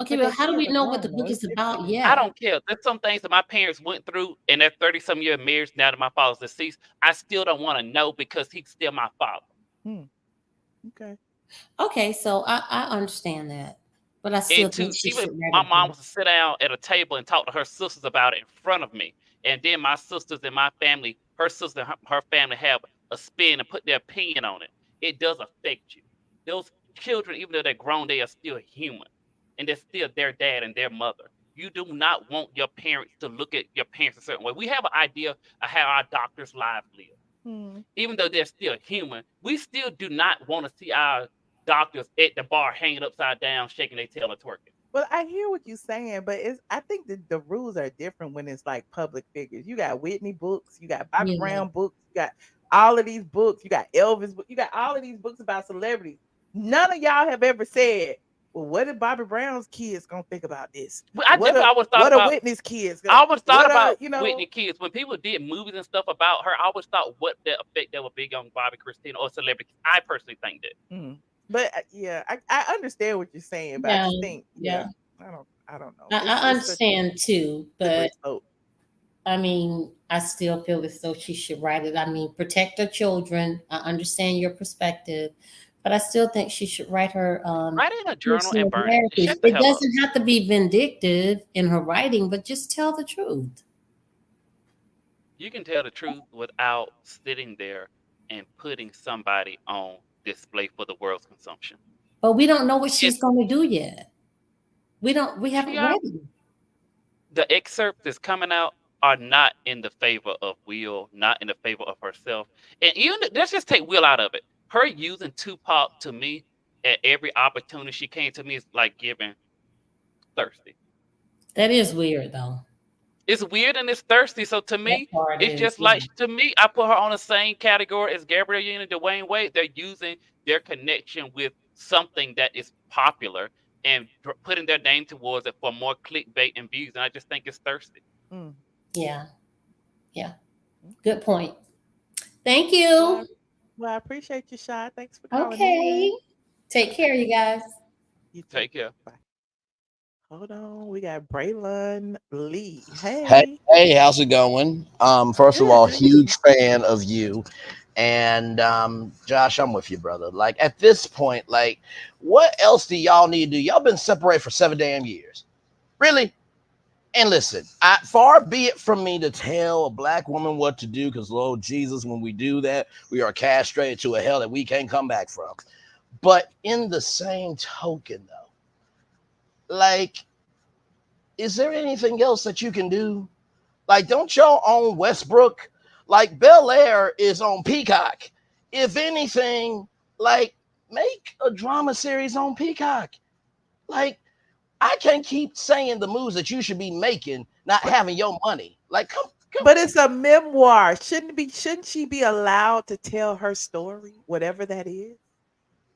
Okay,
But
but how
she
do we
is a
know what the
clown,
book
though.
is about
I
yet?
don't care. There's some things that my parents went through in their 30-some year marriage now that my father's deceased. I still don't want to know because he's still my father.
Okay.
Okay, so I understand that, but I still
And two,
think she
even
should write
my
a
mom
book.
was to sit down at a table and talk to her sisters about it in front of me. And then my sisters and my family, her sister and her family have a spin and put their opinion on it. It does affect you. Those children, even though they're grown, they are still human. And they're still their dad and their mother. You do not want your parents to look at your parents a certain way. We have an idea of how our doctors' lives live. Even though they're still human, we still do not want to see our doctors at the bar hanging upside down, shaking their tail and twerking.
Well, I hear what you're saying, but I think the rules are different when it's like public figures. You got Whitney books, you got Bobby
Yeah.
Brown books, you got all of these books, you got Elvis books, you got all of these books about celebrities. None of y'all have ever said, well, what are Bobby Brown's kids gonna think about this?
But I
What
definitely
are
always thought
what are
about
Whitney's kids?
I always thought
What are,
about
you know,
Whitney kids. When people did movies and stuff about her, I always thought what the effect that would be on Bobby, Christina, or celebrities. I personally think that.
But yeah, I understand what you're saying, but I
Yeah,
just think,
yeah.
I don't know.
I
It's such a
understand too,
slippery
but
slope.
I mean, I still feel as though she should write it. I mean, protect her children. I understand your perspective, but I still think she should write her
Write it in a journal
personal
and burn it.
narrative.
Shut the
It
hell up.
doesn't have to be vindictive in her writing, but just tell the truth.
You can tell the truth without sitting there and putting somebody on display for the world's consumption.
But we don't know what
It's
she's going to do yet. We haven't
she are,
read it.
the excerpts that's coming out are not in the favor of Will, not in the favor of herself. And even let's just take Will out of it. Her using Tupac to me at every opportunity she came to me is like giving thirsty.
That is weird though.
It's weird and it's thirsty. So to
That
me,
part
it's
is,
just
yeah.
like to me, I put her on the same category as Gabrielle Union and Dwayne Wade. They're using their connection with something that is popular and putting their name towards it for more clickbait and views. And I just think it's thirsty.
Yeah. Yeah. Good point. Thank you.
Well, I appreciate you, Shy. Thanks for calling
Okay.
in.
Take care, you guys.
You too.
Take care.
Bye. Hold on. We got Braylon Lee.
Hey, how's it going? First of
Good.
all,
How you
huge fan of you. And Josh, I'm with you, brother. Like at this point, like what else do y'all need to do? Y'all been separated for 7 damn years. Really? And listen, far be it from me to tell a black woman what to do, because Lord Jesus, when we do that, we are castrated to a hell that we can't come back from. But in the same token, though, like, is there anything else that you can do? Like, don't y'all own Westbrook? Like, Bel Air is on Peacock. If anything, like, make a drama series on Peacock. Like, I can't keep saying the moves that you should be making, not having your money. Like,
But it's a memoir. Shouldn't she be allowed to tell her story, whatever that is?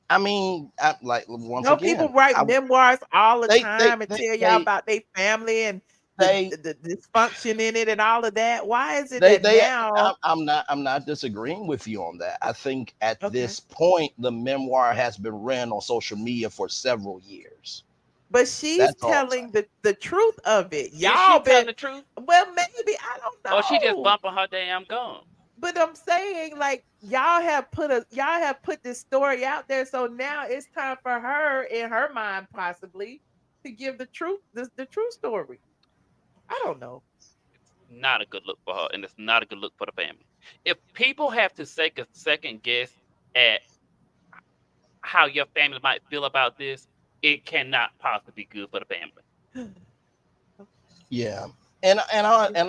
I mean, like once
No, people
again,
write memoirs all the
they
time and tell y'all about their family and
they
the dysfunction in it and all of that. Why is it
they
that
they
now?
I'm not disagreeing with you on that. I think at
Okay.
this point the memoir has been ran on social media for several years.
But she's
That's all I'm saying.
telling the truth of it.
Is
Y'all
she telling
been
the truth?
well, maybe I don't
Or she just
know.
bumping her damn gum?
But I'm saying, like, y'all have put this story out there, so now it's time for her, in her mind, possibly, to give the truth, the true story. I don't know.
Not a good look for her, and it's not a good look for the family. If people have to take a second guess at how your family might feel about this, it cannot possibly be good for the family.
Yeah. And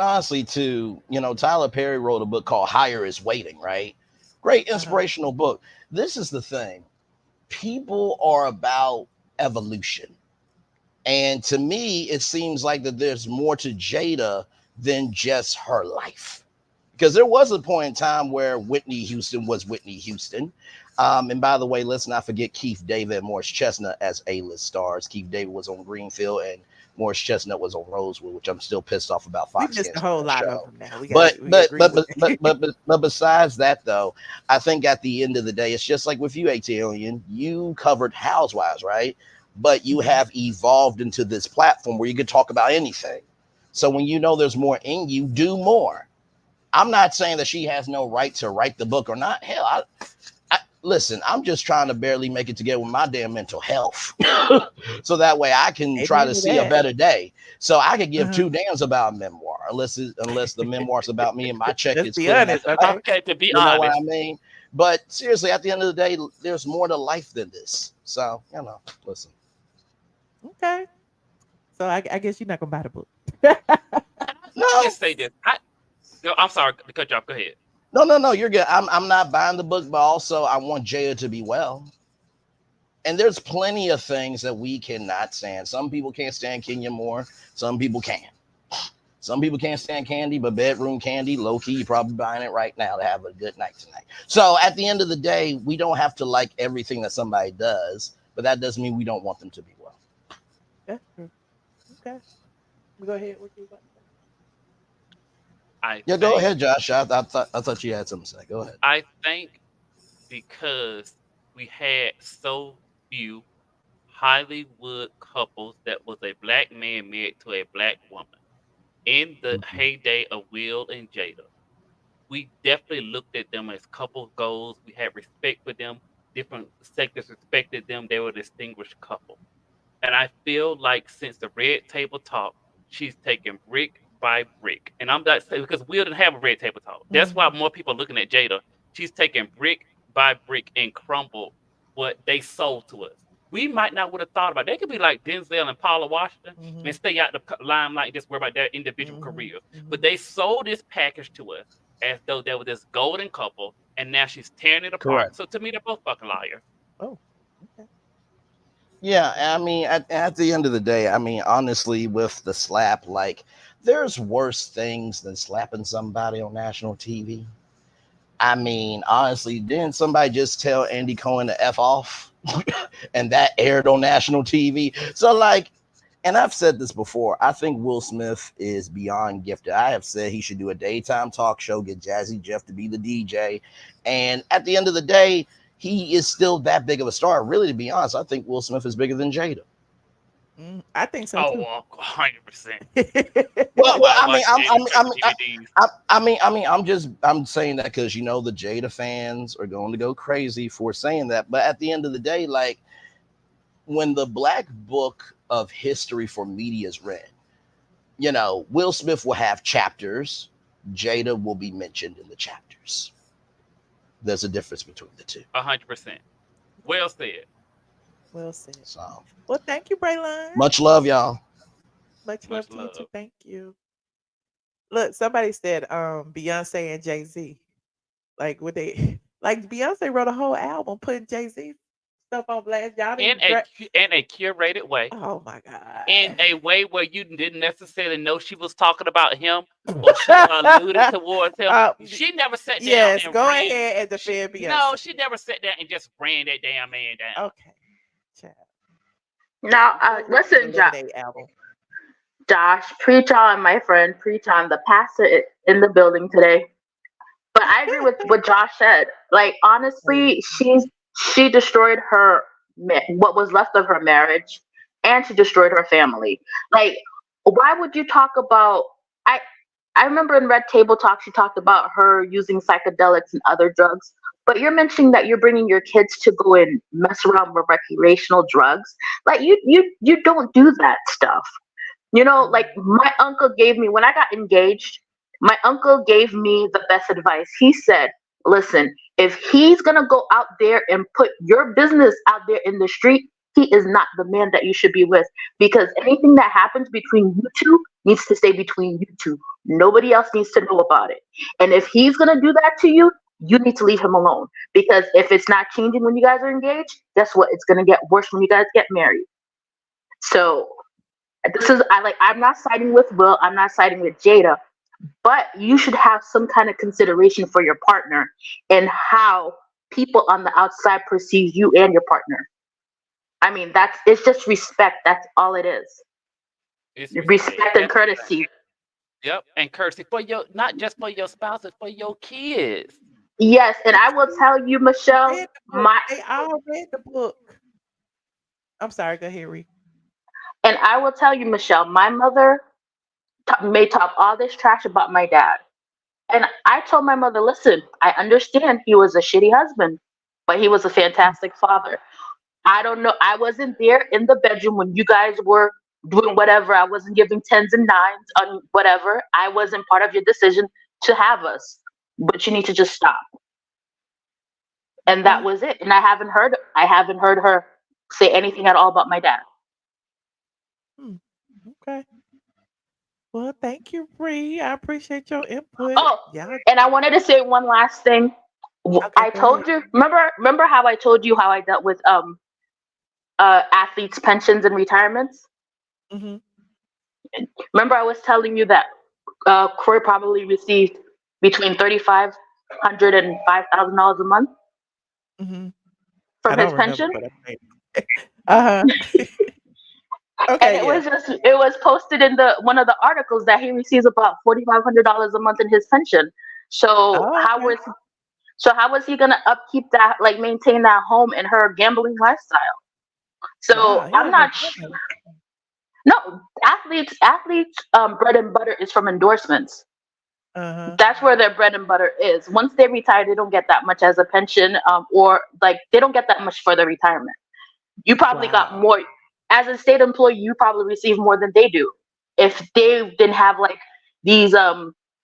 honestly too, you know, Tyler Perry wrote a book called Higher is Waiting, right? Great inspirational book. This is the thing. People are about evolution. And to me, it seems like that there's more to Jada than just her life. Because there was a point in time where Whitney Houston was Whitney Houston. And by the way, let's not forget Keith David and Morris Chestnut as A-list stars. Keith David was on Greenfield and Morris Chestnut was on Rosewood, which I'm still pissed off about
We
Fox
missed a
canceling
whole
that
lot
show.
of them now. We
But
agree with that.
besides that though, I think at the end of the day, it's just like with you, ATLian. You covered Housewives, right? But you have evolved into this platform where you can talk about anything. So when you know there's more in you, do more. I'm not saying that she has no right to write the book or not. Hell, listen, I'm just trying to barely make it together with my damn mental health. So that way I can try to see a better day. So I could give two damns about a memoir, unless the memoir's about me and my check
Let's
is
be
clearing
honest,
at the bank.
Okay, to be
You know what
honest.
I mean? But seriously, at the end of the day, there's more to life than this. So, you know, listen.
Okay. So I guess you're not gonna buy the book.
No. Just say this. I'm sorry to cut you off. Go ahead.
No, you're good. I'm not buying the book, but also I want Jada to be well. And there's plenty of things that we cannot stand. Some people can't stand Kenya Moore. Some people can. Some people can't stand Kandi, but bedroom Kandi, low key, you're probably buying it right now to have a good night tonight. So at the end of the day, we don't have to like everything that somebody does, but that doesn't mean we don't want them to be well.
That's true. Okay. Go ahead. What you about to say?
Yeah, go ahead, Josh. I thought you had something to say. Go ahead.
I think because we had so few Hollywood couples that was a black man married to a black woman in the heyday of Will and Jada, we definitely looked at them as couple goals. We had respect for them. Different sectors respected them. They were a distinguished couple. And I feel like since the Red Table Talk, she's taken brick by brick. And I'm not saying because Will didn't have a Red Table Talk. That's why more people are looking at Jada. She's taken brick by brick and crumbled what they sold to us. We might not would have thought about it. They could be like Denzel and Paula Washington and stay out the limelight and just worry about their individual careers. But they sold this package to us as though they were this golden couple, and now she's tearing it apart.
Correct.
So to me, they're both fucking liars.
Oh, okay.
Yeah, I mean, at the end of the day, I mean, honestly, with the slap, like, there's worse things than slapping somebody on national TV. I mean, honestly, didn't somebody just tell Andy Cohen to F off? And that aired on national TV. So, like, and I've said this before, I think Will Smith is beyond gifted. I have said he should do a daytime talk show, get Jazzy Jeff to be the DJ. And at the end of the day, he is still that big of a star. Really, to be honest, I think Will Smith is bigger than Jada.
I think so too.
Oh, 100%.
Well, I'm saying that because you know the Jada fans are going to go crazy for saying that. But at the end of the day, like when the Black Book of History for Media is read, you know, Will Smith will have chapters. Jada will be mentioned in the chapters. There's a difference between the two.
100%. Well said.
Well said.
So,
well, thank you, Braylon.
Much love, y'all.
Much love to you too. Thank you. Look, somebody said Beyonce and Jay-Z. Like would they like Beyonce wrote a whole album putting Jay-Z stuff on blast. Y'all
in
didn't.
a curated way.
Oh my god.
In a way where you didn't necessarily know she was talking about him or she alluded towards him. She never sat down
Yes,
and
go
ran.
ahead and defend Beyonce.
No, she never sat down and just ran that damn man down.
Okay.
Now, listen, Josh, preach on, my friend, preach on. The pastor in the building today. But I agree with what Josh said. Like, honestly, she destroyed what was left of her marriage, and she destroyed her family. Like, why would you talk about? I remember in Red Table Talk, she talked about her using psychedelics and other drugs. But you're mentioning that you're bringing your kids to go and mess around with recreational drugs. Like, you don't do that stuff. You know, like my uncle gave me, when I got engaged, my uncle gave me the best advice. He said, listen, if he's going to go out there and put your business out there in the street, he is not the man that you should be with, because anything that happens between you two needs to stay between you two. Nobody else needs to know about it. And if he's going to do that to you, you need to leave him alone, because if it's not changing when you guys are engaged, guess what? It's going to get worse when you guys get married. So I'm not siding with Will. I'm not siding with Jada, but you should have some kind of consideration for your partner and how people on the outside perceive you and your partner. I mean, it's just respect. That's all it is. It's respect and courtesy.
Yep, and courtesy for not just for your spouse, but for your kids.
Yes, and I will tell you, Michelle,
they all read the book. I'm sorry, go ahead, Ree.
And I will tell you, Michelle, my mother may talk all this trash about my dad. And I told my mother, listen, I understand he was a shitty husband, but he was a fantastic father. I don't know. I wasn't there in the bedroom when you guys were doing whatever. I wasn't giving 10s and 9s on whatever. I wasn't part of your decision to have us. But you need to just stop. And that was it. And I haven't heard her say anything at all about my dad.
Okay. Well, thank you, Bree. I appreciate your input.
Oh, and I wanted to say one last thing. Okay, I told you. Remember how I told you how I dealt with athletes' pensions and retirements?
Mm-hmm.
Remember, I was telling you that Kroy probably received between $3,500 and $5,000 a month from his pension.
Okay,
and it was posted in one of the articles that he receives about $4,500 a month in his pension. So how was he gonna upkeep that, like maintain that home and her gambling lifestyle? So I'm not sure. No, athletes bread and butter is from endorsements. That's where their bread and butter is. Once they retire, they don't get that much as a pension, or like they don't get that much for their retirement. You probably got more. As a state employee, you probably receive more than they do. If they didn't have like these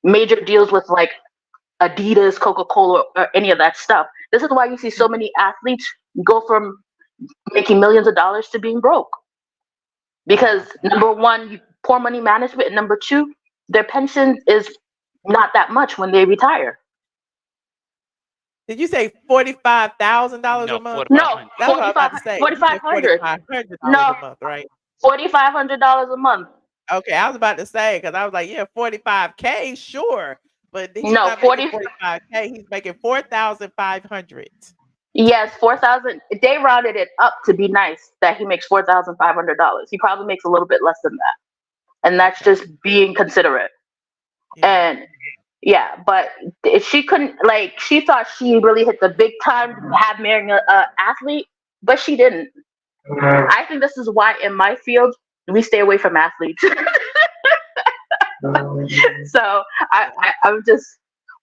major deals with like Adidas, Coca-Cola, or any of that stuff. This is why you see so many athletes go from making millions of dollars to being broke. Because number one, poor money management, and number two, their pension is not that much when they retire.
Did you say $45,000 a month?
No,
that's what I was about to say.
$4,500
a month, right?
$4,500 a month.
Okay, I was about to say, because I was like, yeah, 45K, sure, but he's
not
making 45K. He's making 4,500.
Yes, 4,000. They rounded it up to be nice that he makes $4,500. He probably makes a little bit less than that, and that's just being considerate. And yeah, but if she couldn't, like, she thought she really hit the big time to have marrying an athlete, but she didn't. I think this is why in my field we stay away from athletes. So I'm just.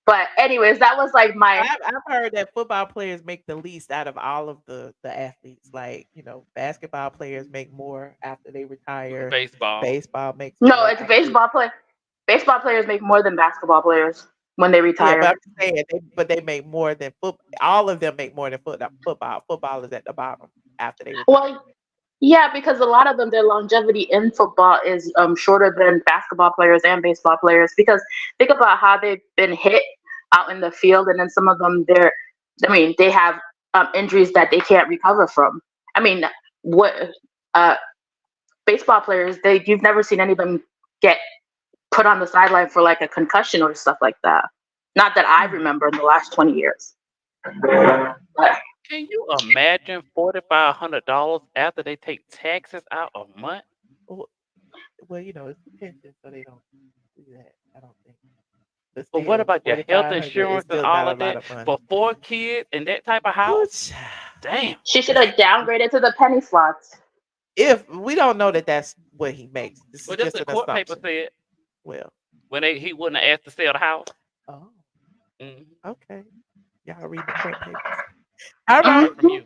But anyways, that was like
I've heard that football players make the least out of all of the athletes. Like, you know, basketball players make more after they retire. Baseball makes
no, it's baseball play. Baseball players make more than basketball players when they retire.
Yeah, but I'm saying they make more than football. All of them make more than football. Football is at the bottom after they retire.
Well, yeah, because a lot of them, their longevity in football is shorter than basketball players and baseball players. Because think about how they've been hit out in the field, and then some of them, they have injuries that they can't recover from. I mean, what baseball players, you've never seen any of them get put on the sideline for like a concussion or stuff like that. Not that I remember in the last 20 years. But
Can you imagine $4,500 after they take taxes out a month?
Well, you know, it's pension, so they don't do that. I don't think.
But what about your health
4,500 is
insurance and
still
all
not a
of
lot
that
of money.
for 4 kids and that type of house? Damn.
she should have downgraded to the penny slots.
If we don't know that that's what he makes, this
Well,
is
just
just
the
an
court paper
assumption.
said
Well,
when he wouldn't have asked to sell the house.
oh,
Mhm.
okay. Y'all read the court papers. All right.
Straight from you.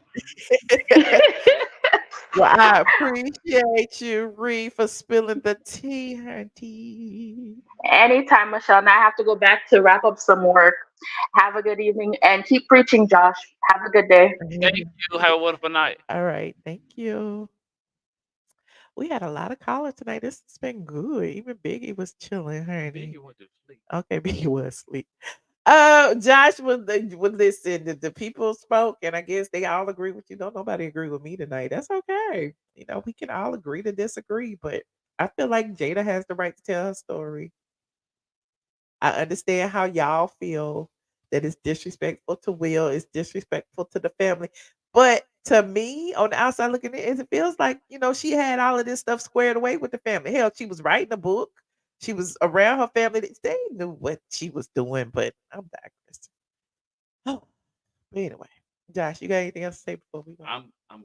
Well, I appreciate you, Ree, for spilling the tea, honey.
Anytime, Michelle. Now I have to go back to wrap up some work. Have a good evening and keep preaching, Josh. Have a good day.
Thank you. Have a wonderful night.
All right. Thank you. We had a lot of callers tonight. This has been good. Even Biggie was chilling, honey.
Biggie went to sleep.
Okay, Biggie was asleep. Josh would listen. The people spoke, and I guess they all agree with you. Don't nobody agree with me tonight. That's okay. You know, we can all agree to disagree, but I feel like Jada has the right to tell her story. I understand how y'all feel that it's disrespectful to Will, it's disrespectful to the family. But to me, on the outside looking in, it feels like, you know, she had all of this stuff squared away with the family. Hell, she was writing a book. She was around her family. They knew what she was doing, but I'm digressing. Oh, but anyway, Josh, you got anything else to say before we go?
I'm done.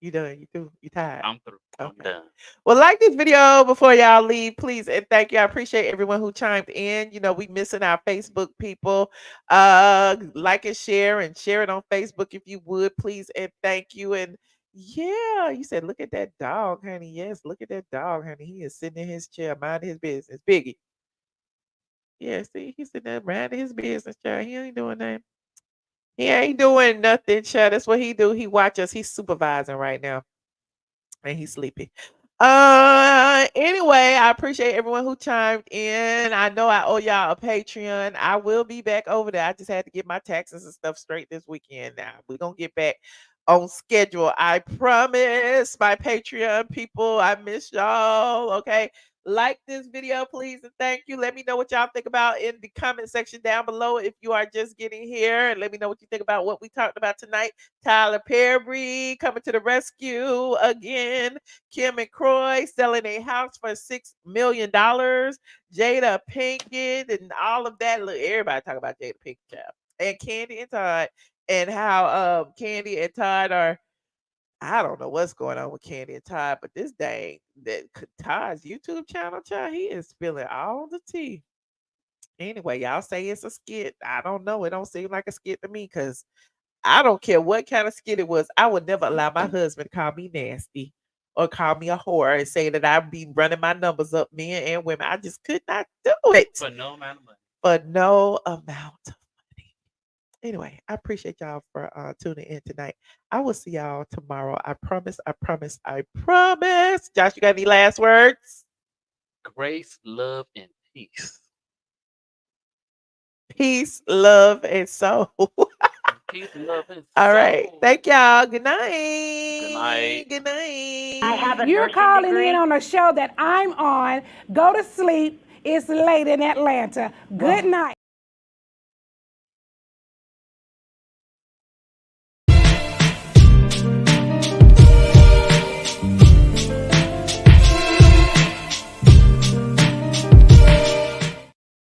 You done? You through? You tired?
I'm through. I'm
Okay.
done.
Well, like this video before y'all leave, please, and thank you. I appreciate everyone who chimed in. You know, we missing our Facebook people. Like and share it on Facebook if you would, please, and thank you. And yeah, you said, look at that dog, honey. Yes, look at that dog, honey. He is sitting in his chair, minding his business. Biggie. Yeah, see, he's sitting there minding his business, child. He ain't doing nothing. He ain't doing nothing, child. That's what he do. He watch us. He's supervising right now. And he's sleepy. Anyway, I appreciate everyone who chimed in. I know I owe y'all a Patreon. I will be back over there. I just had to get my taxes and stuff straight this weekend. Now we're gonna get back on schedule. I promise, my Patreon people. I miss y'all. Okay. Like this video, please, and thank you. Let me know what y'all think about in the comment section down below if you are just getting here. And let me know what you think about what we talked about tonight. Tyler Perry coming to the rescue again. Kim and Kroy selling a house for $6 million. Jada Pinkett and all of that. Look, everybody talk about Jada Pinkett, child. And Kandi and Todd, and how Kandi and Todd are. I don't know what's going on with Kandi and Todd, but this dang that Todd's YouTube channel, child, he is spilling all the tea. Anyway, y'all say it's a skit. I don't know. It don't seem like a skit to me because I don't care what kind of skit it was. I would never allow my husband to call me nasty or call me a whore and say that I'd be running my numbers up, men and women. I just could not do it.
For no amount of money.
For no amount of money. Anyway, I appreciate y'all for tuning in tonight. I will see y'all tomorrow. I promise. I promise. I promise. Josh, you got any last words?
Grace, love, and peace.
Peace, love, and soul.
Peace, love, and
All
soul.
right. Thank y'all. Good night.
Good night.
Good night.
I have a
You're
nursing
calling
degree.
in on a show that I'm on. Go to sleep. It's late in Atlanta. Good night.